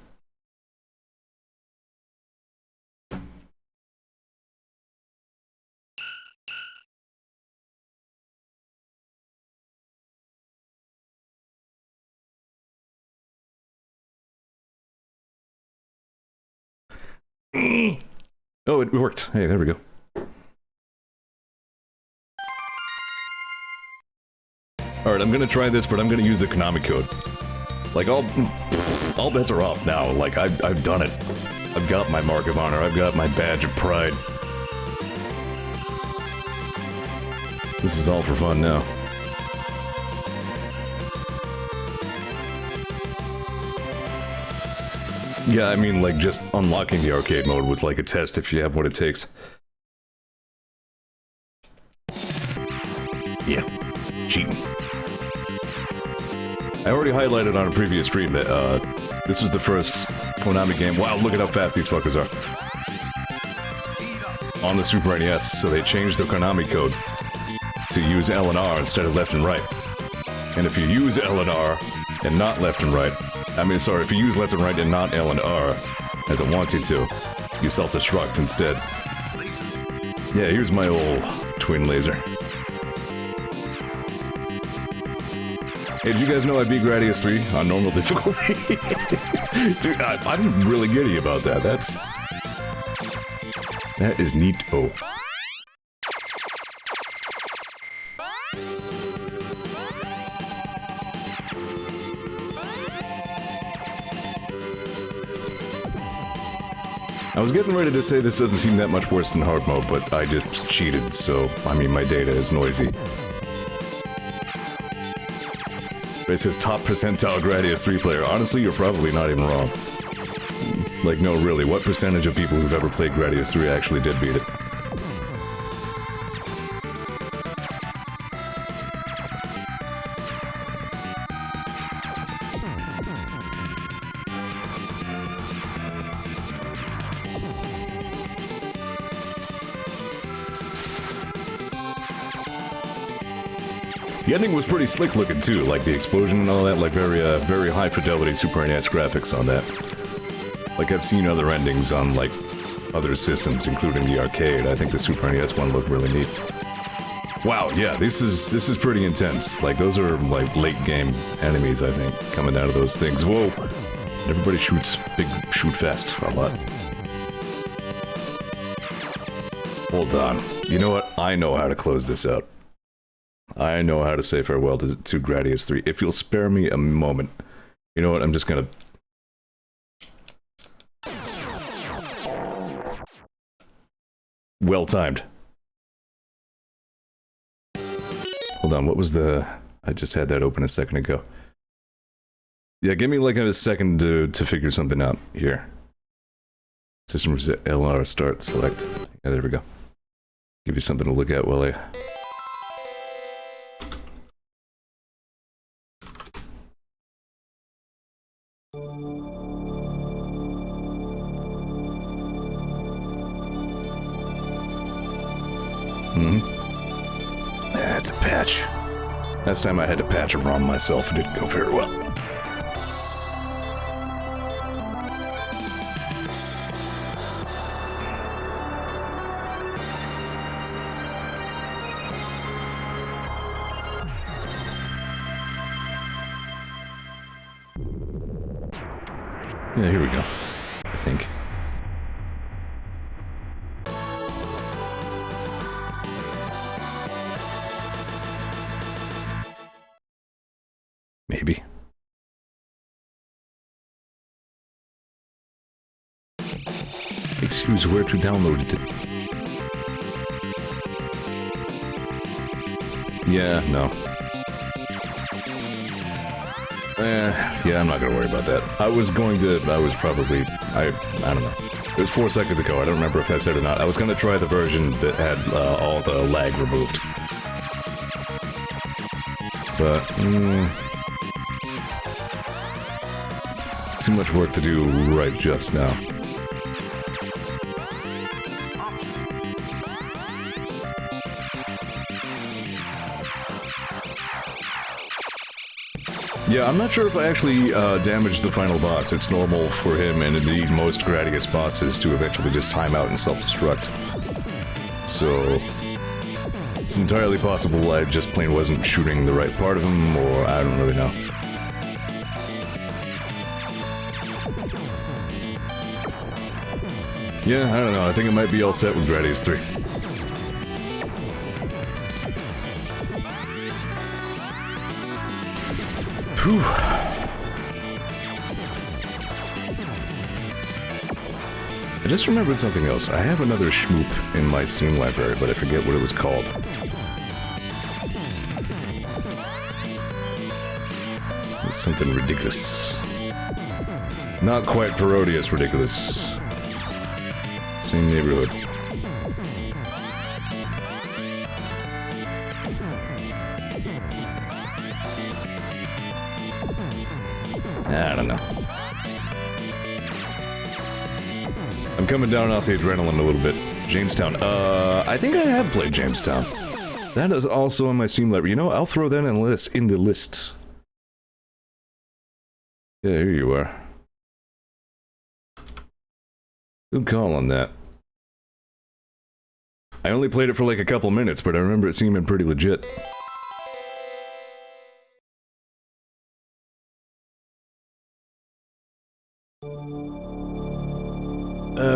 Oh, it worked. Hey, there we go. Alright, I'm gonna try this, but I'm gonna use the Konami code. Like, all bets are off now. Like, I've done it. I've got my mark of honor. I've got my badge of pride. This is all for fun now. Yeah, I mean, like, just unlocking the arcade mode was like a test if you have what it takes. Yeah, cheating. I already highlighted on a previous stream that, this was the first Konami game. Wow, look at how fast these fuckers are. On the Super NES, so they changed the Konami code to use L and R instead of left and right. And if you use L and R and not left and right, I mean, sorry, if you use left and right and not L and R, as it wants you to, you self-destruct instead. Yeah, here's my old twin laser. Hey, did you guys know I beat Gradius 3 on normal difficulty? Dude, I'm really giddy about that. That is neat. Oh. I was getting ready to say this doesn't seem that much worse than hard mode, but I just cheated, so, I mean, my data is noisy. It says top percentile Gradius 3 player. Honestly, you're probably not even wrong. Like, no, really, what percentage of people who've ever played Gradius 3 actually did beat it? The ending was pretty slick looking too, like the explosion and all that, like very high fidelity Super NES graphics on that. Like I've seen other endings on like other systems, including the arcade. I think the Super NES one looked really neat. Wow, yeah, this is pretty intense. Like those are like late game enemies, I think, coming out of those things. Whoa! Everybody shoots big shoot fest a lot. Hold on. You know what? I know how to close this out. I know how to say farewell to Gradius 3. If you'll spare me a moment. You know what? I'm just gonna... Well timed. Hold on, what was the... I just had that open a second ago. Yeah, give me like a second to figure something out here. System reset, LR, start, select. Yeah, there we go. Give you something to look at while I... That's a patch. Last time I had to patch a ROM myself, it didn't go very well. Yeah, here we go. I think. Maybe. Excuse where to download it. Yeah, no. Yeah, I'm not gonna worry about that. I was probably, I don't know. It was 4 seconds ago, I don't remember if I said it or not. I was gonna try the version that had all the lag removed. But, too much work to do right just now. Yeah, I'm not sure if I actually damaged the final boss. It's normal for him, and indeed most Gradius bosses, to eventually just time out and self-destruct. So... it's entirely possible I just plain wasn't shooting the right part of him, or I don't really know. Yeah, I don't know. I think it might be all set with Gradius 3. Whew. I just remembered something else. I have another schmoop in my Steam library, but I forget what it was called. It was something ridiculous. Not quite parodious ridiculous. Same neighborhood. I don't know. I'm coming down off the adrenaline a little bit. Jamestown. I think I have played Jamestown. That is also on my Steam library. You know, I'll throw that in the list. Yeah, here you are. Good call on that. I only played it for like a couple minutes, but I remember it seeming pretty legit.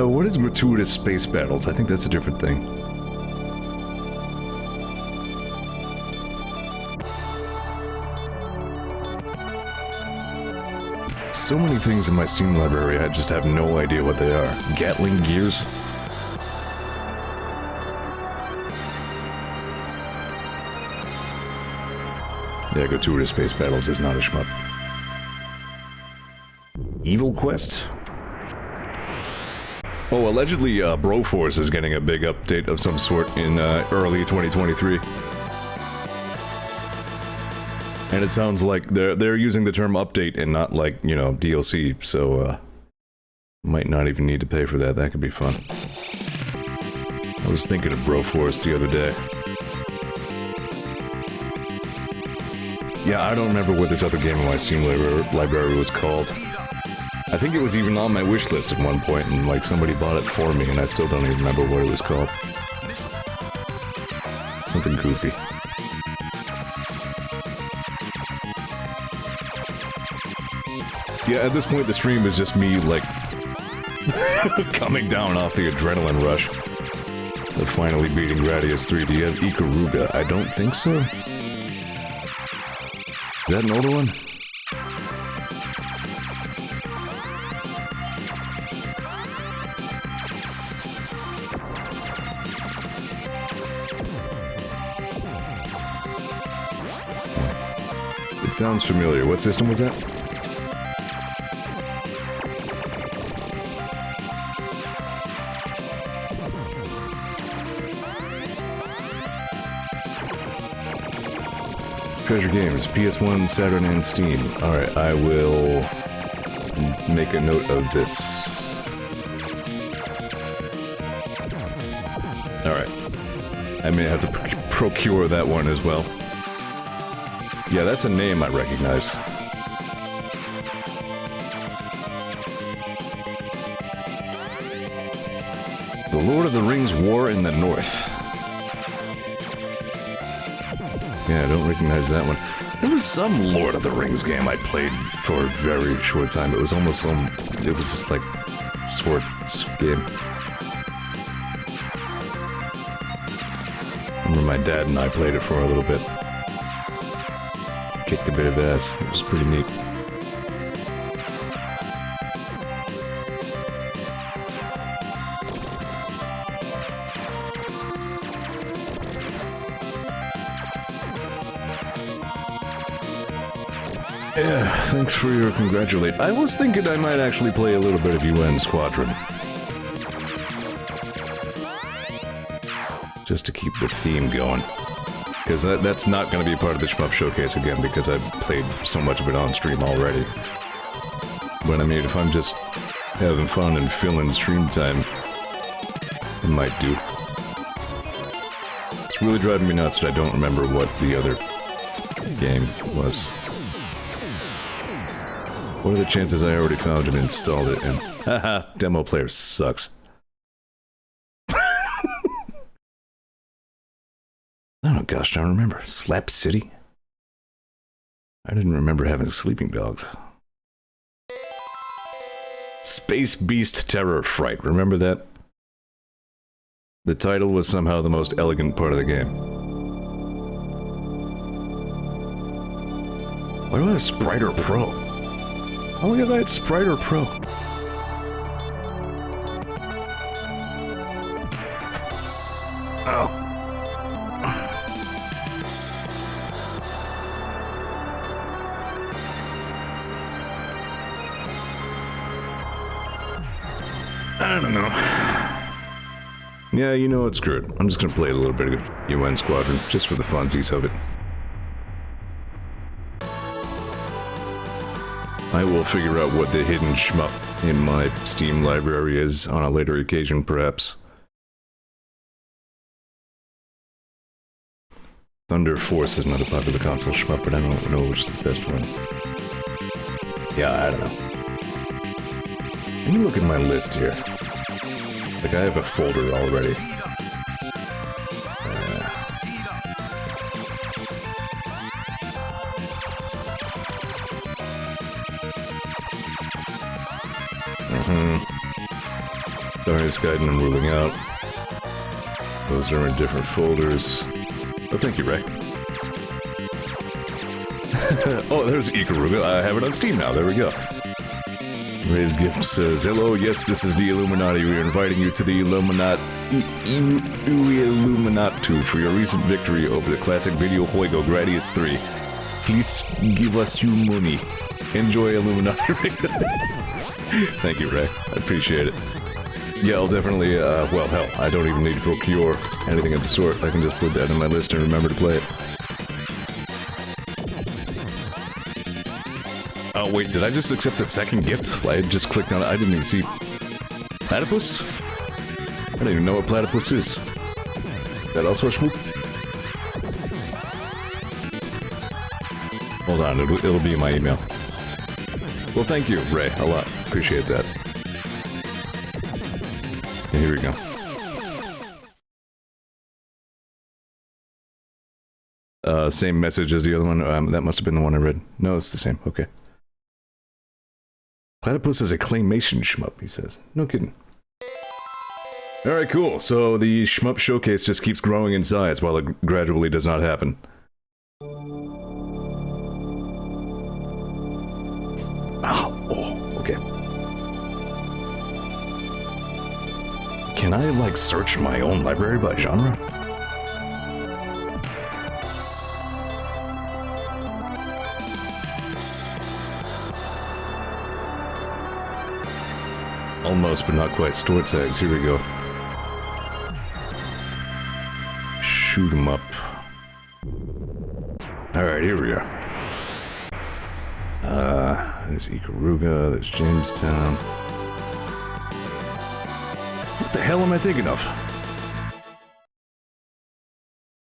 What is gratuitous space battles? I think that's a different thing. So many things in my Steam library, I just have no idea what they are. Gatling gears? Yeah, gratuitous space battles is not a shmup. Evil Quest? Oh, allegedly, Broforce is getting a big update of some sort in early 2023. And it sounds like they're using the term update and not like, you know, DLC, so might not even need to pay for that. That could be fun. I was thinking of Broforce the other day. Yeah, I don't remember what this other game in my Steam library was called. I think it was even on my wish list at one point, and like somebody bought it for me, and I still don't even remember what it was called. Something goofy. Yeah, at this point the stream is just me, like, coming down off the adrenaline rush of finally beating Gradius 3. Do you have Ikaruga? I don't think so. Is that an older one? It sounds familiar. What system was that? Treasure Games, PS1, Saturn, and Steam. Alright, I will make a note of this. Alright. I may have to procure that one as well. Yeah, that's a name I recognize. The Lord of the Rings War in the North. Yeah, I don't recognize that one. There was some Lord of the Rings game I played for a very short time. It was almost it was just like sword game. I remember my dad and I played it for a little bit. Kicked a bit of ass. It was pretty neat. Yeah, thanks for your congratulate. I was thinking I might actually play a little bit of UN Squadron. Just to keep the theme going. Because that's not going to be part of the Shmup Showcase again, because I've played so much of it on stream already. But I mean, if I'm just having fun and filling stream time, it might do. It's really driving me nuts that I don't remember what the other game was. What are the chances I already found and installed it and... Haha, demo player sucks. Oh gosh, I don't remember. Slap City? I didn't remember having sleeping dogs. Space Beast Terror Fright, remember that? The title was somehow the most elegant part of the game. Why do I have Spriter Pro? How long have I had Spriter Pro? Oh. I don't know. Yeah, you know what, screw it. I'm just gonna play a little bit of UN Squadron, just for the funsies of it. I will figure out what the hidden shmup in my Steam library is on a later occasion, perhaps. Thunder Force is not a popular console shmup, but I don't know which is the best one. Yeah, I don't know. Let me look at my list here. Like, I have a folder already. Darkness Guide I'm ruling out. Those are in different folders. Oh, thank you, Ray. Oh, there's Ikaruga. I have it on Steam now. There we go. Ray's gift says, hello, yes, this is the Illuminati. We are inviting you to the Illuminati for your recent victory over the classic video juego Gradius 3. Please give us your money. Enjoy Illuminati. Thank you, Ray. I appreciate it. Yeah, I'll definitely, well, hell, I don't even need to procure anything of the sort. I can just put that in my list and remember to play it. Oh, wait, did I just accept the second gift? I just clicked on it. I didn't even see... Platypus? I don't even know what Platypus is. That also a schmoop? Hold on, it'll be in my email. Well, thank you, Ray, a lot. Appreciate that. Yeah, here we go. Same message as the other one. That must have been the one I read. No, it's the same. Okay. Platypus is a claymation shmup, he says. No kidding. Alright, cool. So the shmup showcase just keeps growing in size while it gradually does not happen. Oh, okay. Can I, like, search my own library by genre? Almost, but not quite. Store tags. Here we go. Shoot 'em up. Alright, here we are. There's Ikaruga, there's Jamestown. What the hell am I thinking of?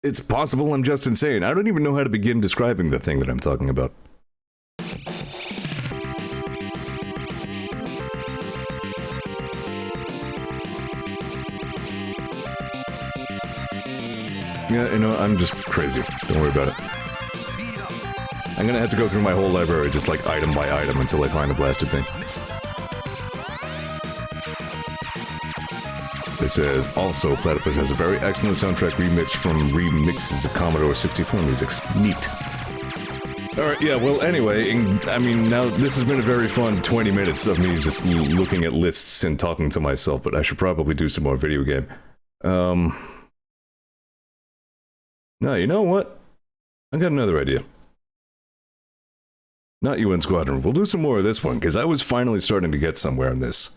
It's possible I'm just insane. I don't even know how to begin describing the thing that I'm talking about. Yeah, you know, I'm just crazy. Don't worry about it. I'm gonna have to go through my whole library just like item by item until I find the blasted thing. It says, also, Platypus has a very excellent soundtrack remix from remixes of Commodore 64 musics. Neat. Alright, yeah, well, anyway, I mean, now, this has been a very fun 20 minutes of me just looking at lists and talking to myself, but I should probably do some more video game. No, you know what? I got another idea. Not UN Squadron. We'll do some more of this one, because I was finally starting to get somewhere in this.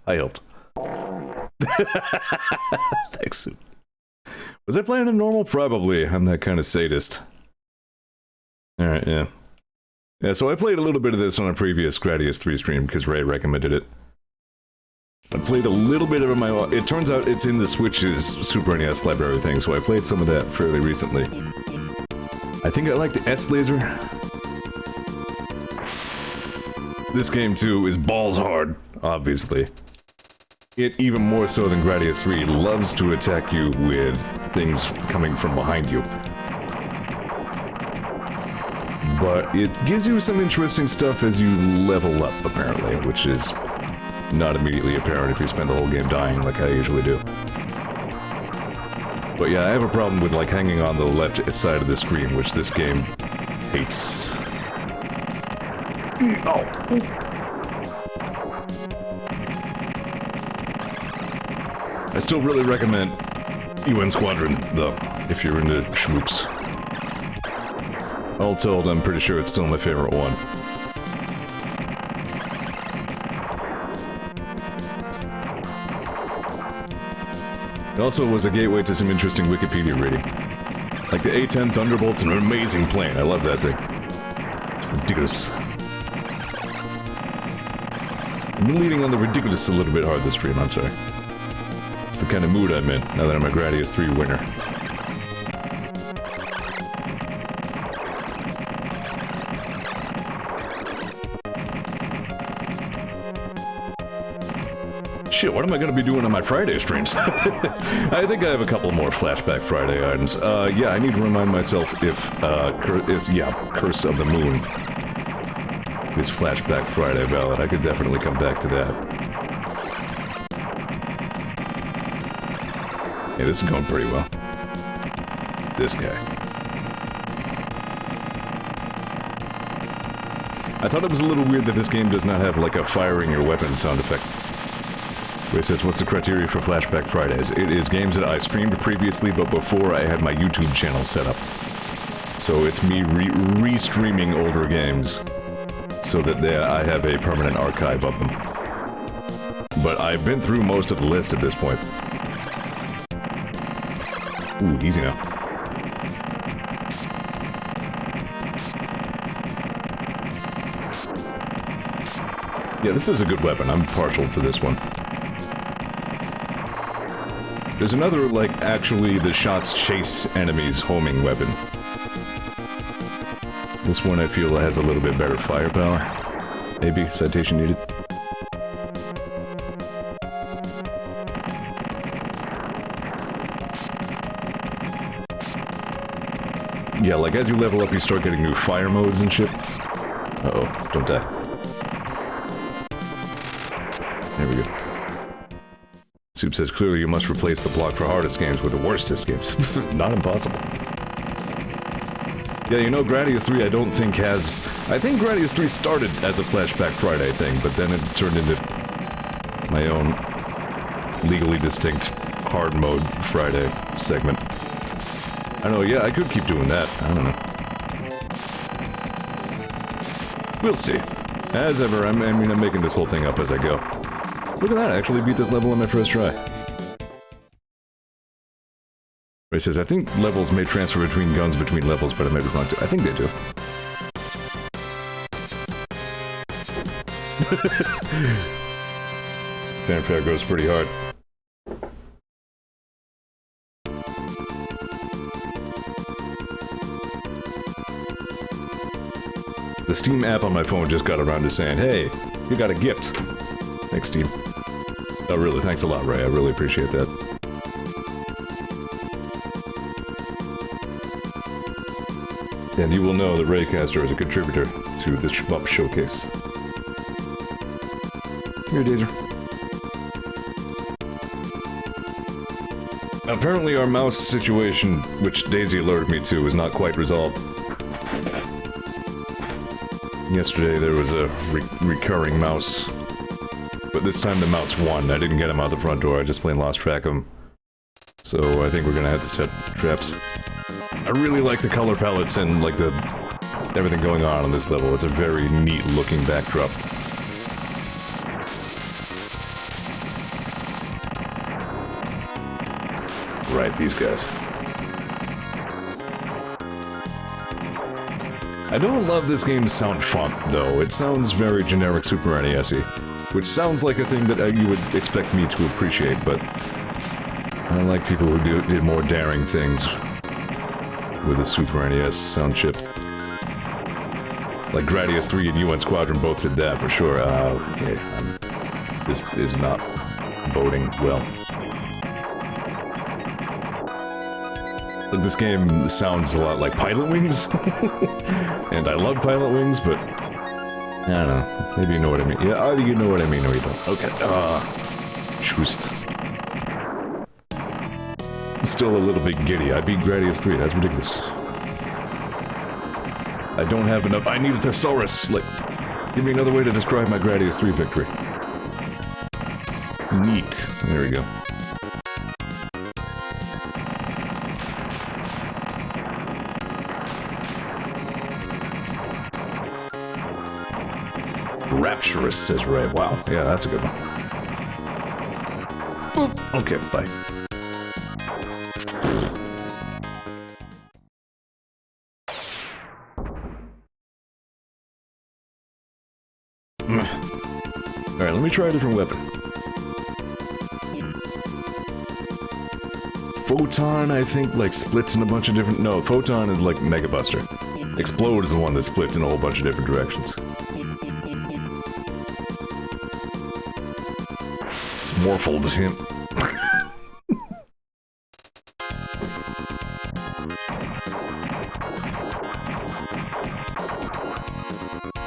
I helped. Thanks. Was I playing in normal? Probably. I'm that kind of sadist. Alright, yeah. Yeah, so I played a little bit of this on a previous Gradius 3 stream because Ray recommended it. I played a little bit of it on my own. It turns out it's in the Switch's Super NES library thing, so I played some of that fairly recently. I think I like the S-Laser. This game, too, is balls hard, obviously. It, even more so than Gradius 3, loves to attack you with things coming from behind you. But it gives you some interesting stuff as you level up, apparently, which is not immediately apparent if you spend the whole game dying like I usually do. But yeah, I have a problem with, like, hanging on the left side of the screen, which this game hates. Oh. I still really recommend UN Squadron, though, if you're into schmoops. All told, I'm pretty sure it's still my favorite one. It also was a gateway to some interesting Wikipedia reading. Like the A-10 Thunderbolt's an amazing plane, I love that thing. It's ridiculous. I've been leaning on the ridiculous a little bit hard this stream, I'm sorry. It's the kind of mood I'm in, now that I'm a Gradius 3 winner. Shit, what am I gonna be doing on my Friday streams? I think I have a couple more Flashback Friday items. Yeah, I need to remind myself if, Curse of the Moon is Flashback Friday valid. I could definitely come back to that. Yeah, this is going pretty well. This guy. I thought it was a little weird that this game does not have, like, a firing your weapon sound effect. Ray says, what's the criteria for Flashback Fridays? It is games that I streamed previously, but before I had my YouTube channel set up. So it's me re-streaming older games, so that I have a permanent archive of them. But I've been through most of the list at this point. Ooh, easy now. Yeah, this is a good weapon. I'm partial to this one. There's another, like, actually the shots chase enemies homing weapon. This one I feel has a little bit better firepower. Maybe, citation needed. Yeah, like as you level up you start getting new fire modes and shit. Uh-oh, don't die. There we go. Soup says, clearly you must replace the block for hardest games with the worstest games. Not impossible. Yeah, you know, Gradius 3 I don't think has... I think Gradius 3 started as a Flashback Friday thing, but then it turned into my own legally distinct hard mode Friday segment. I don't know, yeah, I could keep doing that. I don't know. We'll see. As ever, I'm making this whole thing up as I go. Look at that, I actually beat this level on my first try. Ray says, I think levels may transfer between guns between levels, but I may be wrong too. I think they do. Fanfare goes pretty hard. The Steam app on my phone just got around to saying, hey, you got a gift. Thanks, Steam. Oh, really, thanks a lot, Ray. I really appreciate that. And you will know that Raycaster is a contributor to this Shmup Showcase. Come here, Dazer. Apparently our mouse situation, which Daisy alerted me to, is not quite resolved. Yesterday there was a recurring mouse. But this time the mouse won. I didn't get him out the front door, I just plain lost track of him. So I think we're gonna have to set traps. I really like the color palettes and, like, everything going on this level. It's a very neat looking backdrop. Right, these guys. I don't love this game's sound font, though. It sounds very generic Super NES-y, which sounds like a thing that you would expect me to appreciate, but I like people who did more daring things with a Super NES sound chip. Like Gradius 3 and UN Squadron both did that, for sure. Okay, this is not boding well. This game sounds a lot like Pilot Wings, and I love Pilot Wings, but I don't know. Maybe you know what I mean. Yeah, either you know what I mean or you don't. Okay. Schoost. I'm still a little bit giddy. I beat Gradius 3. That's ridiculous. I don't have enough. I need a thesaurus. Like, give me another way to describe my Gradius 3 victory. Neat. There we go. Rapturous says right. Wow. Yeah, that's a good one. Boop. Okay, bye. Alright, let me try a different weapon. Photon, I think, like, splits in a bunch of different... No, Photon is like Mega Buster. Explode is the one that splits in a whole bunch of different directions. Smorfled him.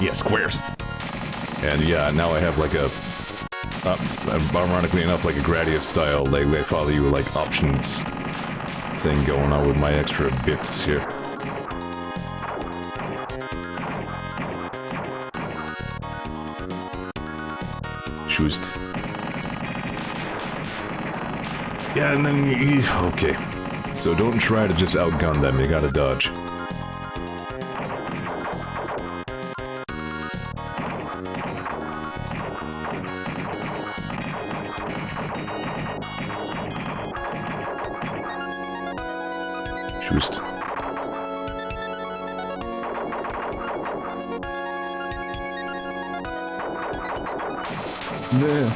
Yeah, squares. And yeah, now I have like a, ironically enough, like a Gradius style, they follow you like options thing going on with my extra bits here. Schoost. Yeah, and then, okay. So don't try to just outgun them, you gotta dodge. Schoost. Nah.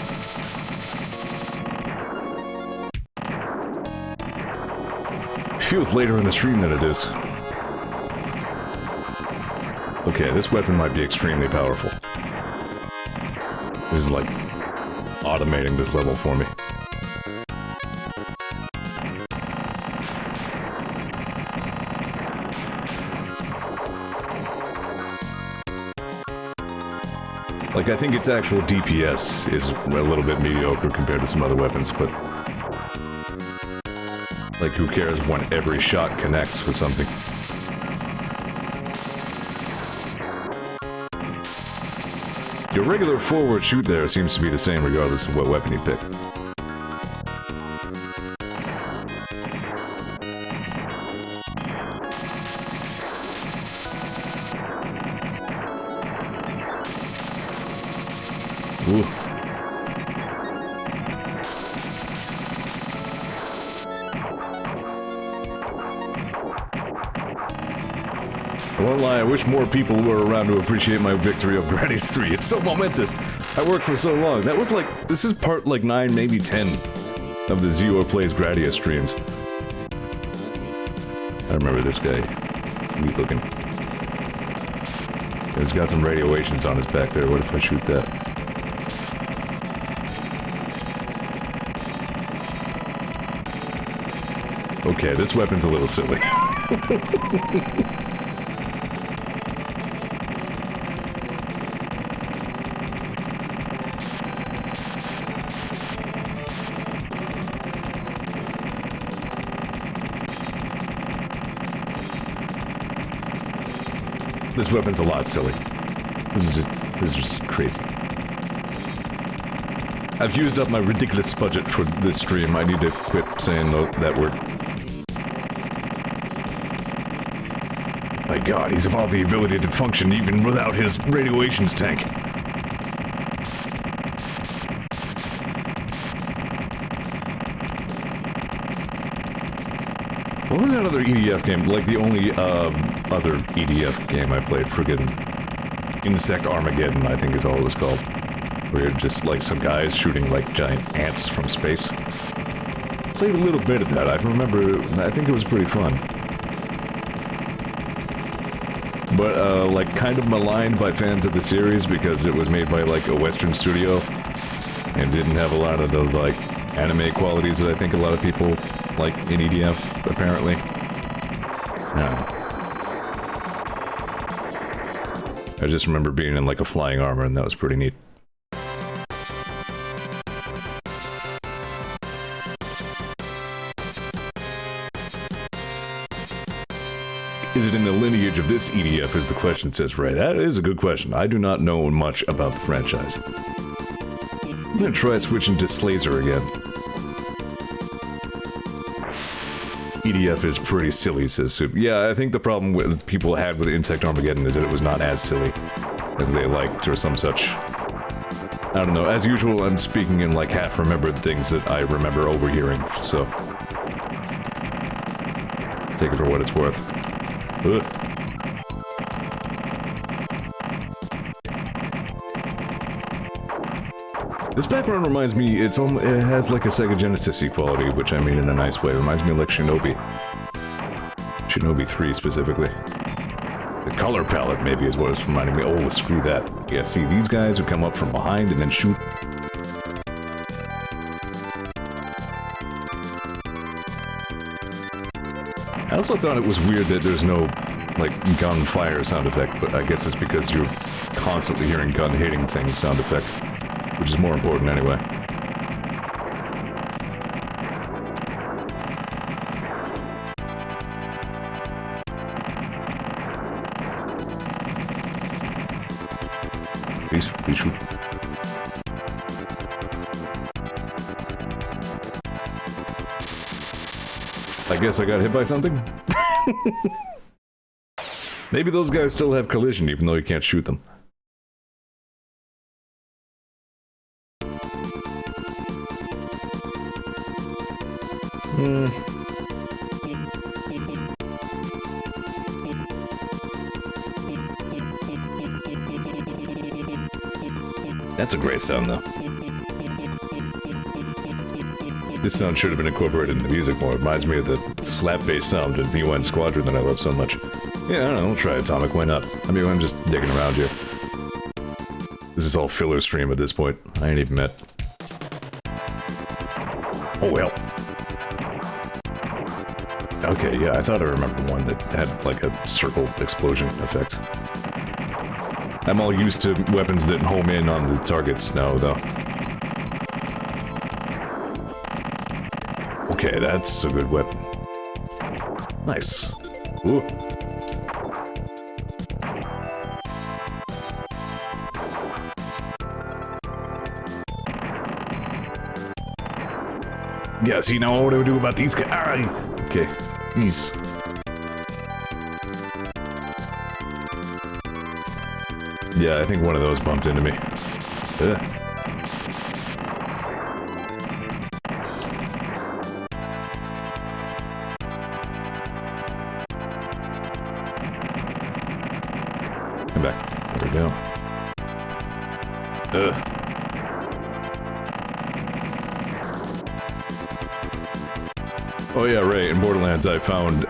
Feels later in the stream than it is. Okay, this weapon might be extremely powerful. This is like automating this level for me. Like, I think its actual DPS is a little bit mediocre compared to some other weapons, but... like, who cares when every shot connects with something? Your regular forward shoot there seems to be the same regardless of what weapon you pick. Ooh. I won't lie, I wish more people were around to appreciate my victory of Gradius 3. It's so momentous. I worked for so long. That was like, this is part like 9, maybe 10 of the Zeor Plays Gradius streams. I remember this guy. Sweet looking. He's got some radiations on his back there. What if I shoot that? Okay, this weapon's a little silly. This weapon's a lot silly. This is just crazy. I've used up my ridiculous budget for this stream. I need to quit saying that word. My god, he's evolved the ability to function even without his radiations tank. What was that other EDF game? Like the only other EDF game I played, friggin' Insect Armageddon, I think is all it was called. Where you're just like some guys shooting like giant ants from space. Played a little bit of that. I remember, I think it was pretty fun. But like kind of maligned by fans of the series because it was made by like a Western studio and didn't have a lot of the like anime qualities that I think a lot of people like in EDF, apparently. I just remember being in like a flying armor and that was pretty neat. Is it in the lineage of this EDF, as the question says, Ray? That is a good question. I do not know much about the franchise. I'm gonna try switching to Slazer again. EDF is pretty silly, says Soup. Yeah, I think the problem with people had with Insect Armageddon is that it was not as silly as they liked, or some such. I don't know. As usual, I'm speaking in like half-remembered things that I remember overhearing, so... take it for what it's worth. Ugh. This background reminds me, it has like a Sega Genesis quality, which I mean in a nice way. It reminds me of like Shinobi. Shinobi 3 specifically. The color palette maybe is what it's reminding me. Oh, screw that. Yeah, see, these guys who come up from behind and then shoot. I also thought it was weird that there's no, like, gunfire sound effect, but I guess it's because you're constantly hearing gun hitting things sound effect, which is more important anyway. Please shoot. I guess I got hit by something? Maybe those guys still have collision even though you can't shoot them. That's a great sound though. This sound should have been incorporated in the music more. It reminds me of the slap-bass sound in UN Squadron that I love so much. Yeah, I don't know, I'll try Atomic, why not? I mean, I'm just digging around here. This is all filler stream at this point. I ain't even met. Oh well. Okay, yeah, I thought I remembered one that had, like, a circle explosion effect. I'm all used to weapons that home in on the targets now, though. Okay, that's a good weapon. Nice. Ooh. Yeah, see, now what do we do about these guys? Okay, these. Yeah, I think one of those bumped into me. Ugh. Come back. There we go. Ugh. Oh yeah, Ray, in Borderlands I found,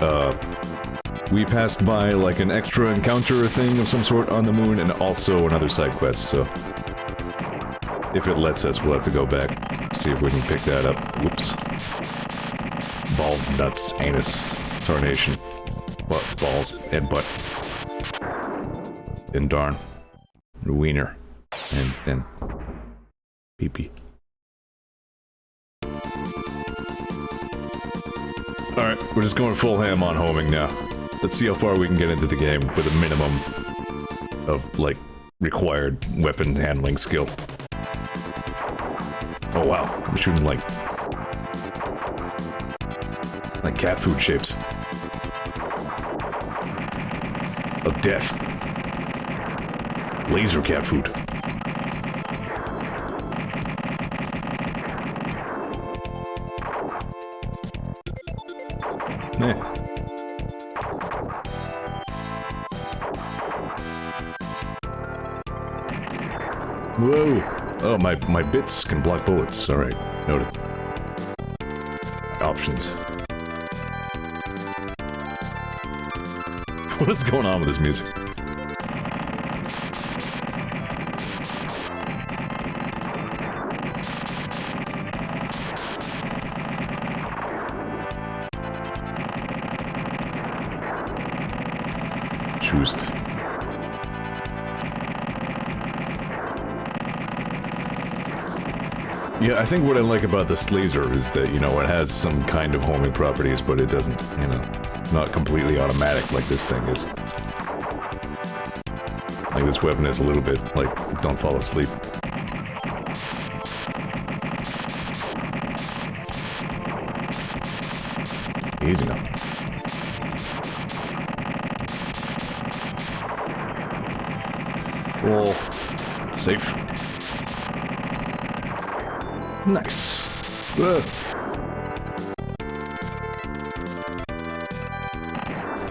we passed by, like, an extra encounter thing of some sort on the moon, and also another side quest, so... if it lets us, we'll have to go back, see if we can pick that up. Whoops. Balls, nuts, anus, tarnation. Butt, balls, and butt. And darn. Wiener. And... pee-pee. Alright, we're just going full ham on homing now. Let's see how far we can get into the game with a minimum of, like, required weapon handling skill. Oh wow, we're shooting like cat food shapes. Of death. Laser cat food. Meh. Whoa! Oh, my bits can block bullets. Alright, noted. Options. What is going on with this music? Just. Yeah, I think what I like about this laser is that, you know, it has some kind of homing properties, but it doesn't, you know, it's not completely automatic like this thing is. Like this weapon is a little bit, like, don't fall asleep. Easy now. Whoa. Safe. Nice. Ugh.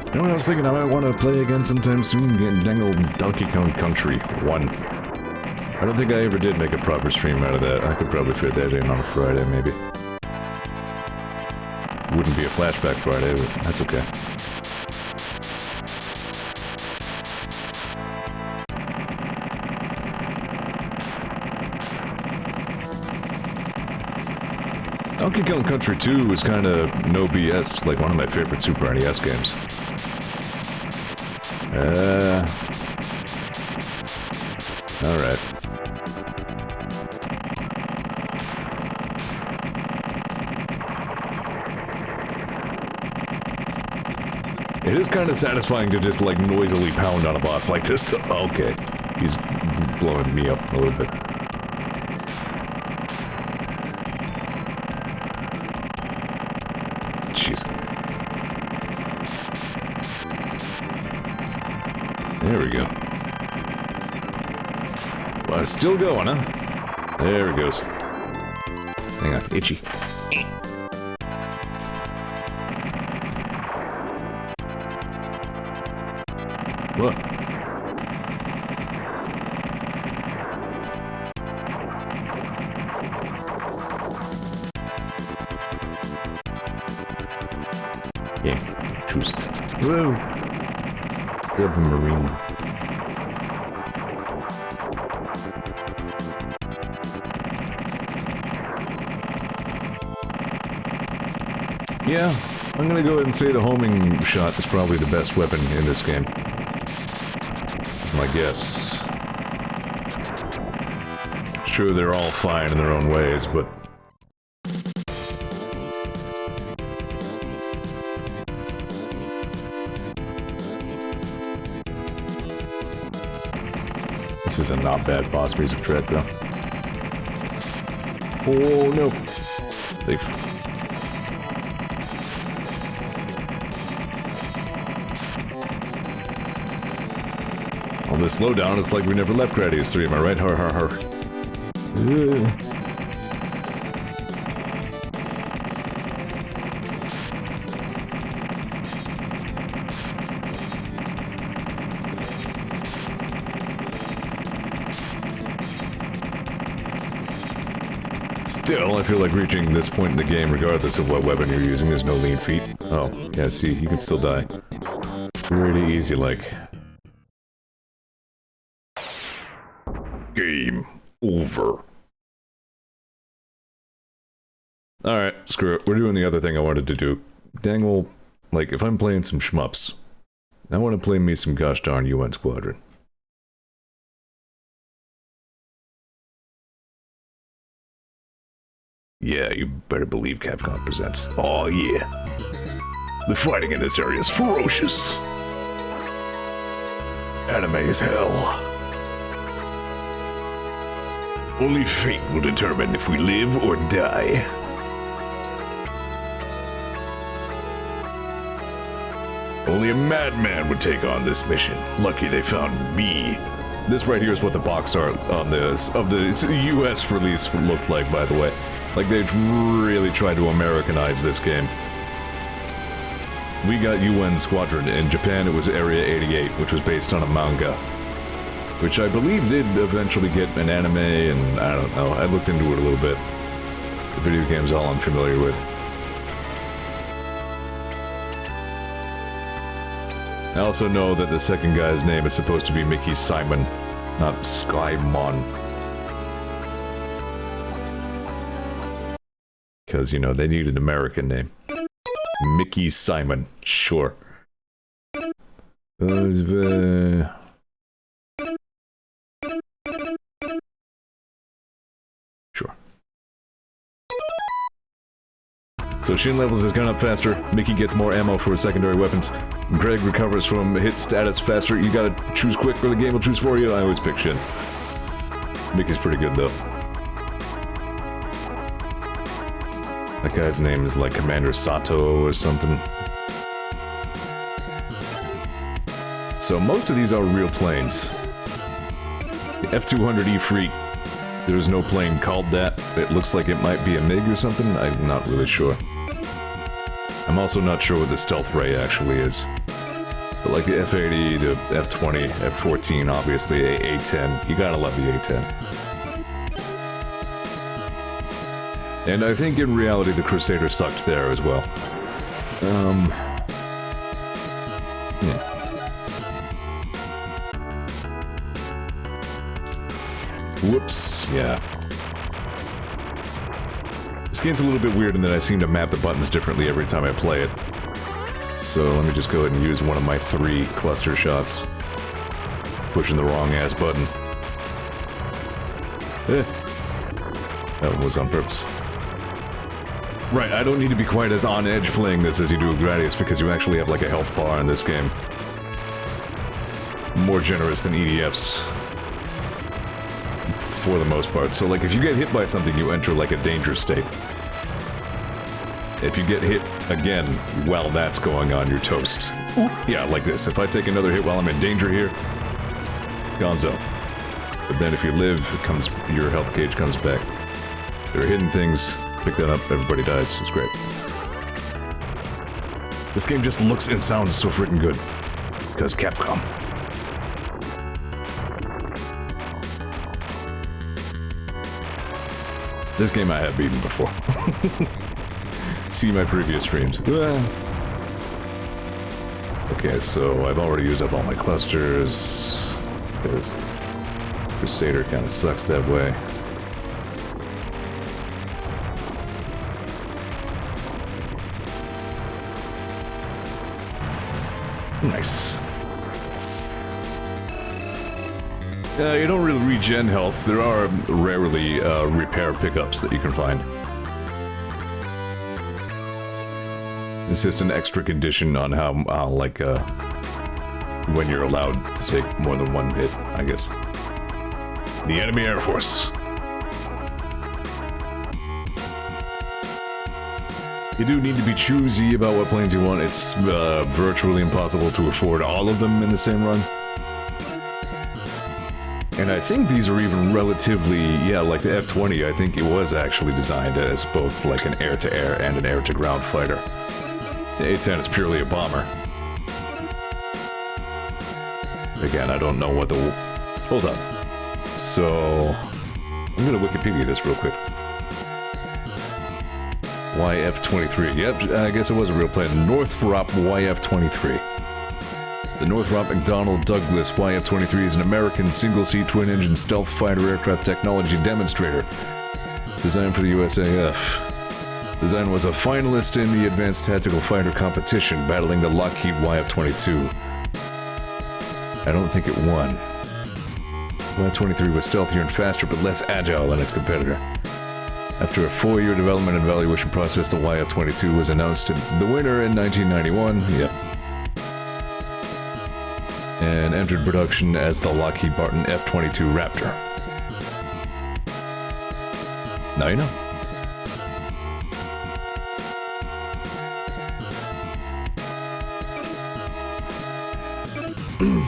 You know what I was thinking? I might want to play again sometime soon. Get dang old Donkey Kong Country 1. I don't think I ever did make a proper stream out of that. I could probably fit that in on a Friday, maybe. Wouldn't be a flashback Friday, but that's okay. Donkey Kong Country 2 was kind of no BS, like one of my favorite Super NES games. Alright. It is kind of satisfying to just, like, noisily pound on a boss like this. Okay. He's blowing me up a little bit. Jeez. There we go. Well, it's still going, huh? There it goes. Hang on, itchy. What? Yeah, just. Whoa! Submarine. Yeah, I'm gonna go ahead and say the homing shot is probably the best weapon in this game. I guess. Sure, they're all fine in their own ways, but... This is a not bad boss music track, though. Oh, no. Safe. All this slowdown, it's like we never left Gradius 3, am I right? Har har har. Still, I feel like reaching this point in the game, regardless of what weapon you're using, there's no lean feet. Oh, yeah, see, you can still die. Pretty easy, like. Game over. Alright, screw it. We're doing the other thing I wanted to do. Dang old, like, if I'm playing some shmups, I want to play me some gosh darn UN Squadron. Yeah, you better believe Capcom presents. Oh yeah. The fighting in this area is ferocious. Anime is hell. Only fate will determine if we live or die. Only a madman would take on this mission. Lucky they found me. This right here is what the box art on this, of the US release looked like, by the way. Like, they've really tried to Americanize this game. We got UN Squadron. In Japan, it was Area 88, which was based on a manga. which I believe did eventually get an anime, and I don't know, I looked into it a little bit. The video game's all I'm familiar with. I also know that the second guy's name is supposed to be Mickey Simon, not Skymon. Because, you know, they need an American name. Mickey Simon, sure. Sure. So Shin levels has gone up faster, Mickey gets more ammo for his secondary weapons, Greg recovers from hit status faster, you gotta choose quick or the game will choose for you. I always pick Shin. Mickey's pretty good though. That guy's name is like Commander Sato or something. So most of these are real planes. The F-200E Freak, there's no plane called that. It looks like it might be a MiG or something, I'm not really sure. I'm also not sure what the Stealth Ray actually is. But like the F-80, the F-20, F-14, obviously, A-10, you gotta love the A-10. And I think in reality the Crusader sucked there as well. Yeah. Whoops, yeah. This game's a little bit weird in that I seem to map the buttons differently every time I play it. So let me just go ahead and use one of my 3 cluster shots. Pushing the wrong ass button. That was on purpose. Right, I don't need to be quite as on edge playing this as you do with Gradius because you actually have like a health bar in this game. More generous than EDF's. For the most part. So like if you get hit by something, you enter like a danger state. If you get hit again while that's going on, you're toast. Yeah, like this. If I take another hit while I'm in danger here, gonzo. But then if you live, it comes, your health gauge comes back. There are hidden things. Pick that up, everybody dies. It's great. This game just looks and sounds so freaking good. Because Capcom. This game I have beaten before. See my previous streams. Okay, so I've already used up all my clusters. Because Crusader kind of sucks that way. Nice. You don't really regen health. There are rarely repair pickups that you can find. It's just an extra condition on how, like, when you're allowed to take more than one hit, I guess. The enemy Air Force. You do need to be choosy about what planes you want. It's virtually impossible to afford all of them in the same run. And I think these are even relatively, yeah, like the F-20, I think it was actually designed as both like an air-to-air and an air-to-ground fighter. The A-10 is purely a bomber. Again, I don't know what the... Hold on. So... I'm gonna Wikipedia this real quick. YF-23. Yep, I guess it was a real plane. Northrop YF-23. The Northrop McDonnell Douglas YF-23 is an American single-seat twin-engine stealth fighter aircraft technology demonstrator designed for the USAF. Design was a finalist in the Advanced Tactical Fighter competition, battling the Lockheed YF-22. I don't think it won. YF-23 was stealthier and faster, but less agile than its competitor. After a 4-year development and evaluation process, the YF-22 was announced to the winner in 1991. Yep. And entered production as the Lockheed Martin F-22 Raptor. Now you know.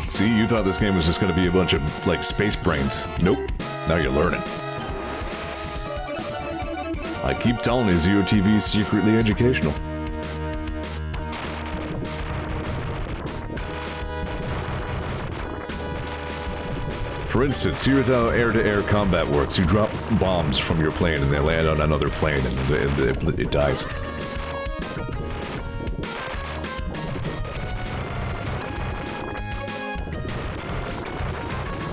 See, you thought this game was just going to be a bunch of, like, space brains. Nope. Now you're learning. I keep telling you, Zeor TV is secretly educational. For instance, here's how air-to-air combat works. You drop bombs from your plane and they land on another plane and it dies.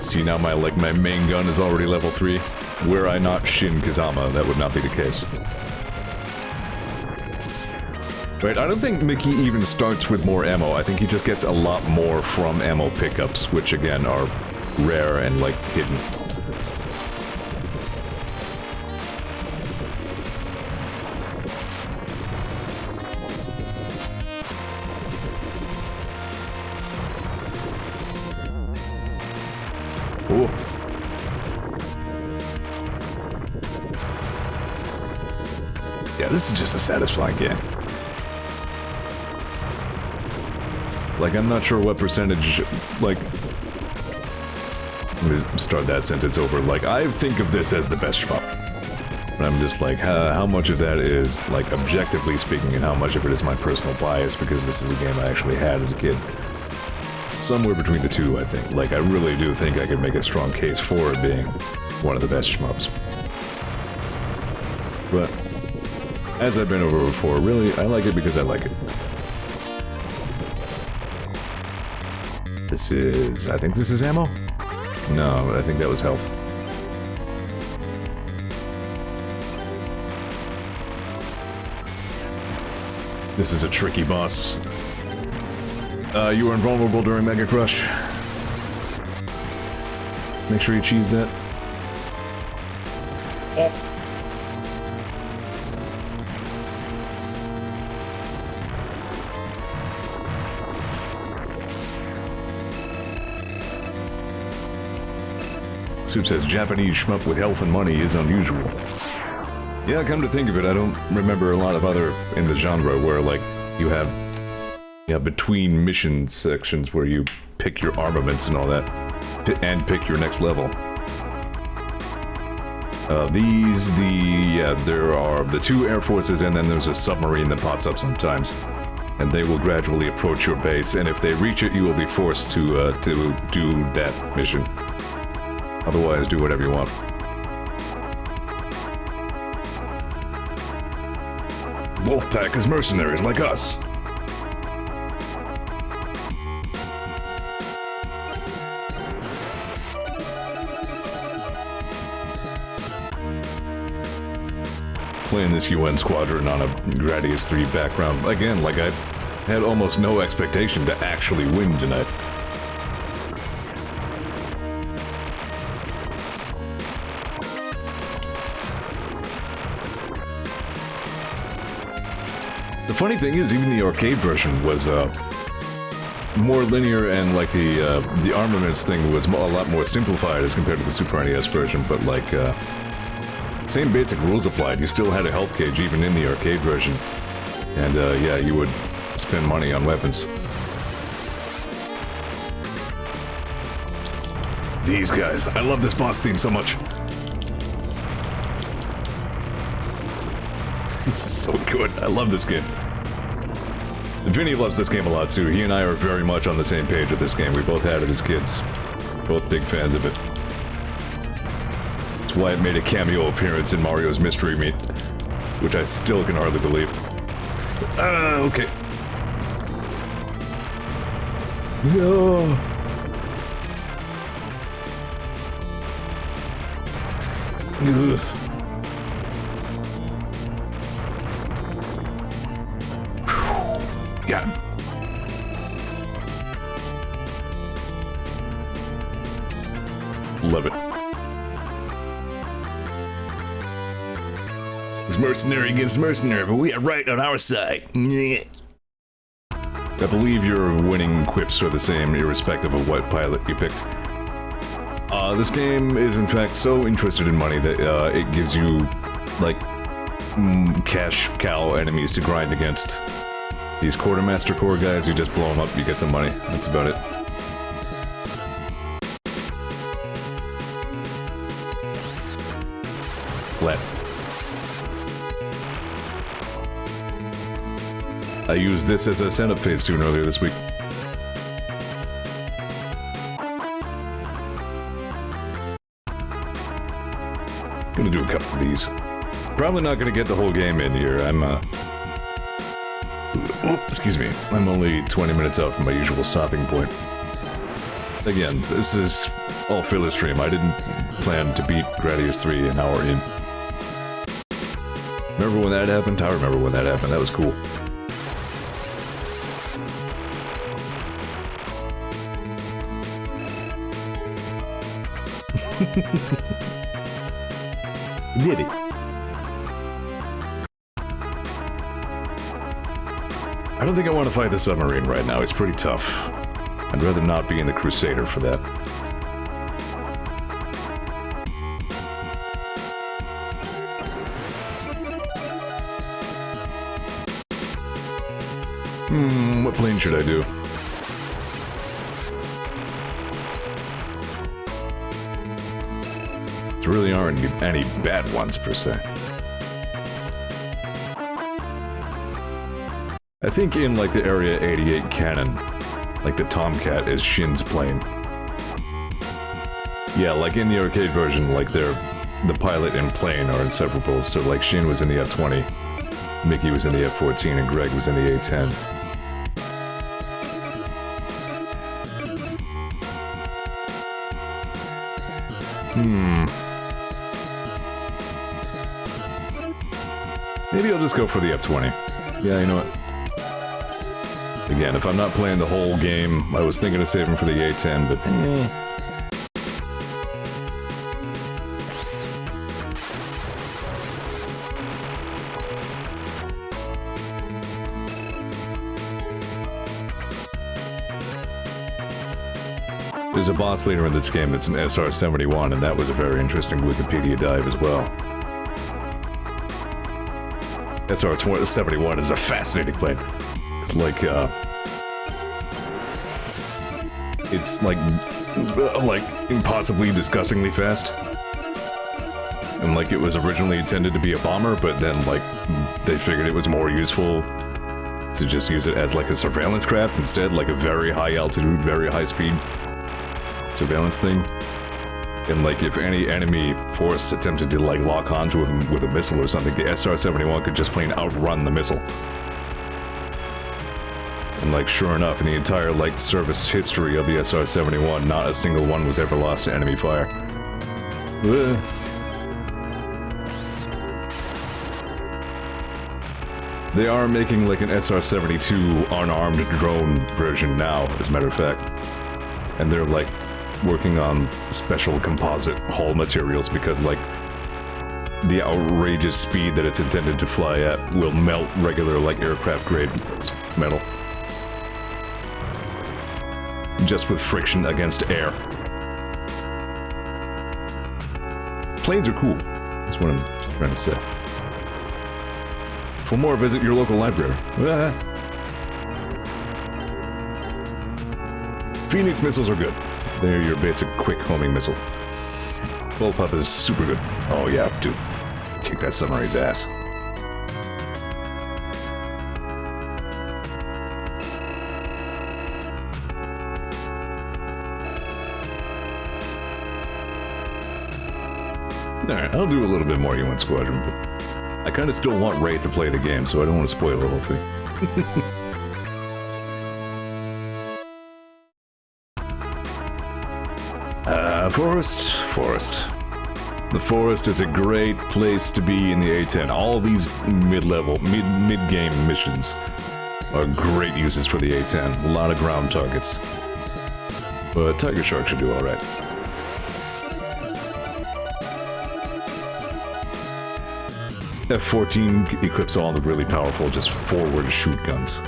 See, now my main gun is already level 3. Were I not Shin Kazama, that would not be the case. Right, I don't think Mickey even starts with more ammo. I think he just gets a lot more from ammo pickups, which again are rare and, like, hidden. Ooh. Yeah, this is just a satisfying game. Like, I'm not sure what percentage, like... Let me start that sentence over. Like, I think of this as the best shmup. But I'm just like, how much of that is, like, objectively speaking, and how much of it is my personal bias, because this is a game I actually had as a kid. Somewhere between the two, I think. Like, I really do think I could make a strong case for it being one of the best shmups. But, as I've been over before, really, I like it because I like it. This is... I think this is ammo? No, I think that was health. This is a tricky boss. You are invulnerable during Mega Crush. Make sure you cheese that. Oh. Soup says, Japanese shmup with health and money is unusual. Yeah, come to think of it, I don't remember a lot of other in the genre where, like, you have between mission sections where you pick your armaments and all that, and pick your next level. There are the 2 air forces, and then there's a submarine that pops up sometimes. And they will gradually approach your base, and if they reach it, you will be forced to do that mission. Otherwise, do whatever you want. Wolfpack is mercenaries like us. Playing this UN Squadron on a Gradius 3 background. Again, like I had almost no expectation to actually win tonight. The funny thing is, even the arcade version was more linear, and like the armaments thing was a lot more simplified as compared to the Super NES version. But like, same basic rules applied. You still had a health gauge even in the arcade version, and yeah, you would spend money on weapons. These guys, I love this boss theme so much. This is so good. I love this game. Vinny loves this game a lot too. He and I are very much on the same page with this game. We both had it as kids. Both big fans of it. That's why it made a cameo appearance in Mario's Mystery Meat, which I still can hardly believe. Okay. No. Ugh. Yeah. Love it. It's mercenary against mercenary, but we are right on our side. I believe your winning quips are the same, irrespective of what pilot you picked. This game is in fact so interested in money that it gives you, like, cash cow enemies to grind against. These Quartermaster Corps guys, you just blow them up, you get some money. That's about it. Left. I used this as a setup phase tune earlier this week. Gonna do a couple of these. Probably not gonna get the whole game in here. Excuse me. I'm only 20 minutes out from my usual stopping point. Again, this is all filler stream. I didn't plan to beat Gradius 3 an hour in. Remember when that happened? I remember when that happened. That was cool. Did he? I don't think I want to fight the submarine right now. It's pretty tough. I'd rather not be in the Crusader for that. What plane should I do? There really aren't any bad ones, per se. I think in, like, the Area 88 canon, like, the Tomcat is Shin's plane. Yeah, like, in the arcade version, like, the pilot and plane are inseparable, so, like, Shin was in the F-20, Mickey was in the F-14, and Greg was in the A-10. Maybe I'll just go for the F-20. Yeah, you know what? Again, if I'm not playing the whole game, I was thinking of saving for the A-10, but There's a boss leader in this game that's an SR-71, and that was a very interesting Wikipedia dive as well. SR-71 is a fascinating plane. It's like, it's like impossibly disgustingly fast. And like it was originally intended to be a bomber, but then like they figured it was more useful to just use it as like a surveillance craft instead, like a very high altitude, very high speed surveillance thing. And like if any enemy force attempted to like lock onto him with a missile or something, the SR-71 could just plain outrun the missile. And like sure enough, in the entire like service history of the SR-71, not a single one was ever lost to enemy fire. They are making like an SR-72 unarmed drone version now, as a matter of fact. And they're like working on special composite hull materials because like the outrageous speed that it's intended to fly at will melt regular like aircraft grade metal. Just with friction against air. Planes are cool, that's what I'm trying to say. For more, visit your local library. Phoenix missiles are good. They're your basic quick homing missile. Bullpup is super good. Oh yeah, dude. Kick that submarine's ass. Alright, I'll do a little bit more UN Squadron, but I kind of still want Ray to play the game, so I don't want to spoil the whole thing. Forest. The forest is a great place to be in the A-10. All these mid-level, mid-game missions are great uses for the A-10. A lot of ground targets. But Tiger Shark should do alright. F-14 equips all the really powerful, just forward shoot guns.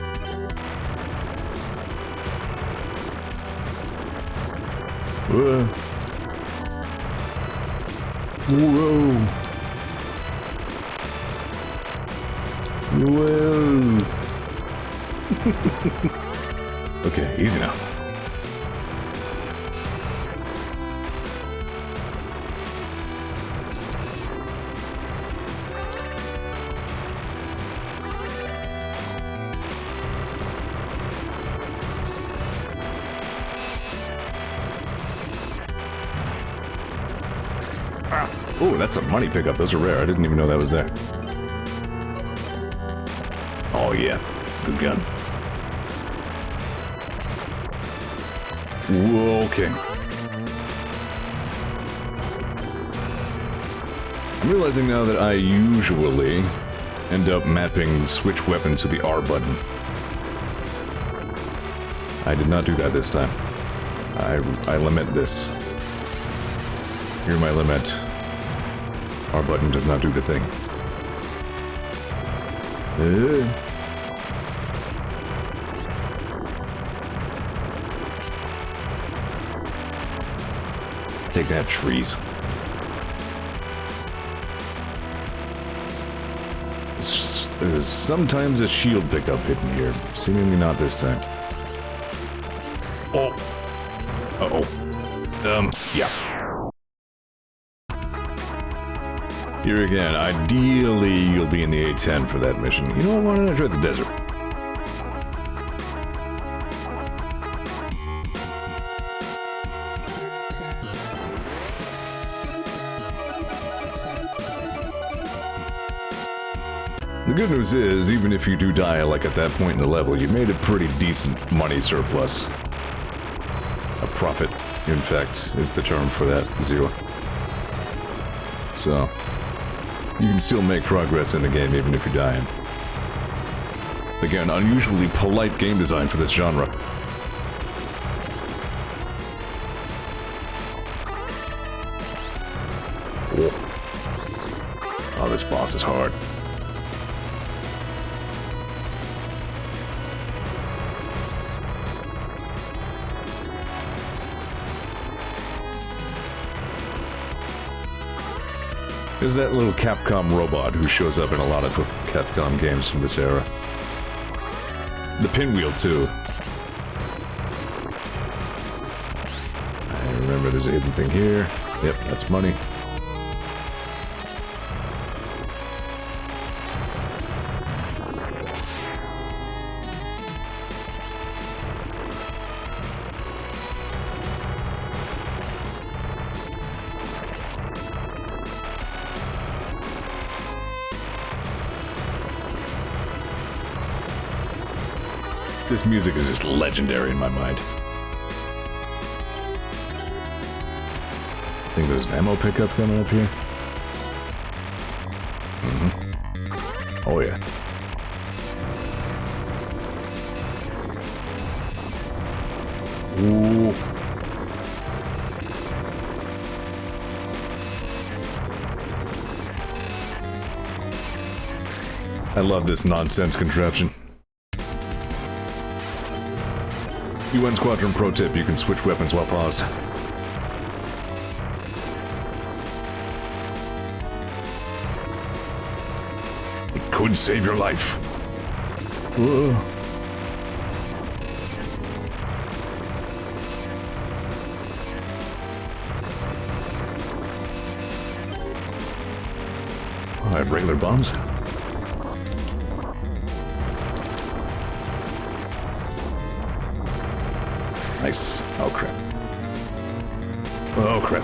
Whoa. Whoa. Whoa. Okay, easy now. Oh, that's a money pickup. Those are rare. I didn't even know that was there. Oh, yeah. Good gun. Whoa, okay. I'm realizing now that I usually end up mapping switch weapon to the R button. I did not do that this time. I lament this. Hear my lament. R button does not do the thing. Take that, trees. There's sometimes a shield pickup hidden here. Seemingly not this time. Oh. Uh-oh. Yeah. Here again, ideally you'll be in the A10 for that mission. You know what, why don't I try the desert? The good news is, even if you do die, like at that point in the level, you made a pretty decent money surplus. A profit, in fact, is the term for that, Zeor. So, you can still make progress in the game even if you're dying. Again, unusually polite game design for this genre. Oh, this boss is hard. There's that little Capcom robot who shows up in a lot of Capcom games from this era. The pinwheel, too. I remember there's a hidden thing here. Yep, that's money. This music is just legendary in my mind. I think there's an ammo pickup coming up here. Mm-hmm. Oh yeah. Ooh. I love this nonsense contraption. UN Squadron pro tip, you can switch weapons while paused. It could save your life. Whoa. Oh, I have regular bombs. Nice. Oh, crap. Oh, crap.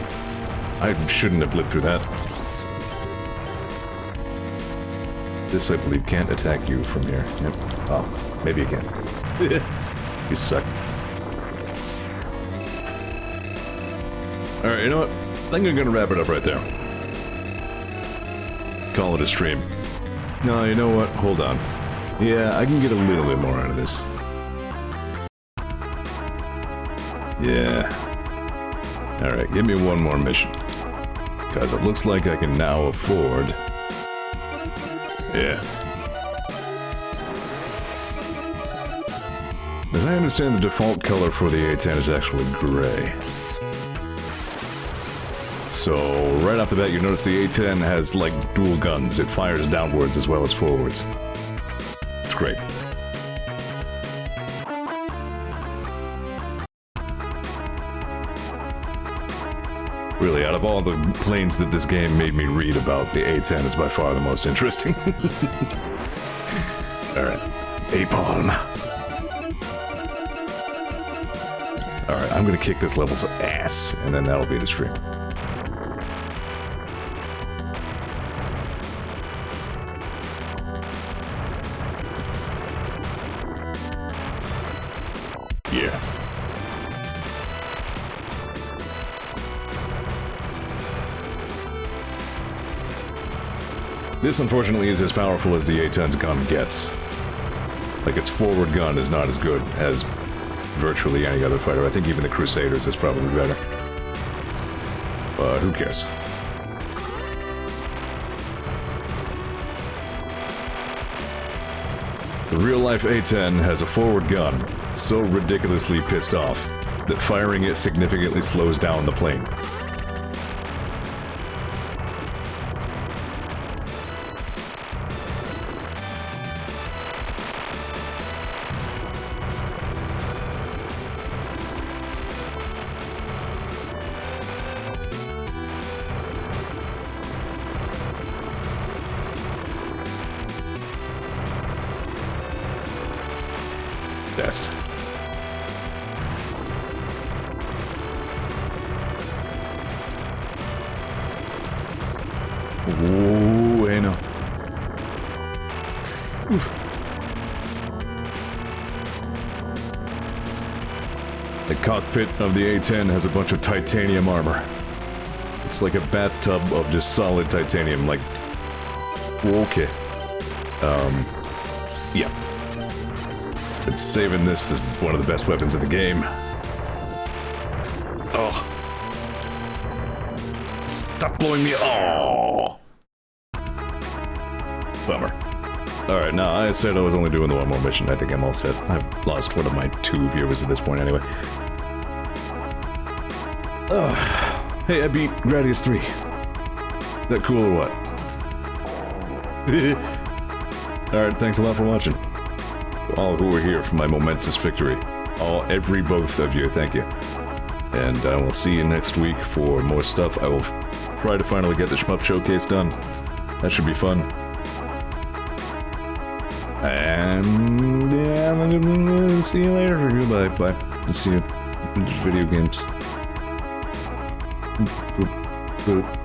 I shouldn't have lived through that. This, I believe, can't attack you from here. Yep. Oh, maybe you can. You suck. Alright, you know what? I think I'm gonna wrap it up right there. Call it a stream. No, you know what? Hold on. Yeah, I can get a little bit more out of this. Yeah. Alright, give me one more mission. Because it looks like I can now afford... Yeah. As I understand, the default color for the A10 is actually gray. So, right off the bat, you notice the A10 has, like, dual guns. It fires downwards as well as forwards. It's great. Really, out of all the planes that this game made me read about, the A10 is by far the most interesting. Alright. Napalm. Alright, I'm gonna kick this level's ass, and then that'll be the stream. This, unfortunately, is as powerful as the A-10's gun gets. Like, its forward gun is not as good as virtually any other fighter. I think even the Crusaders is probably better. But who cares? The real-life A-10 has a forward gun so ridiculously pissed off that firing it significantly slows down the plane. Best. Ooh, hey no. Oof. The cockpit of the A-10 has a bunch of titanium armor. It's like a bathtub of just solid titanium, like... Okay. Yeah. It's saving this. This is one of the best weapons in the game. Oh. Stop blowing me. Oh. Bummer. Alright, now I said I was only doing the one more mission. I think I'm all set. I've lost one of my 2 viewers at this point anyway. Oh. Hey, I beat Gradius 3. Is that cool or what? Alright, thanks a lot for watching. All who were here for my momentous victory. Both of you, thank you. And I will see you next week for more stuff. I will try to finally get the Shmup Showcase done. That should be fun. And yeah, I'm gonna see you later. Goodbye. Bye. See you in video games. Boop. Boop.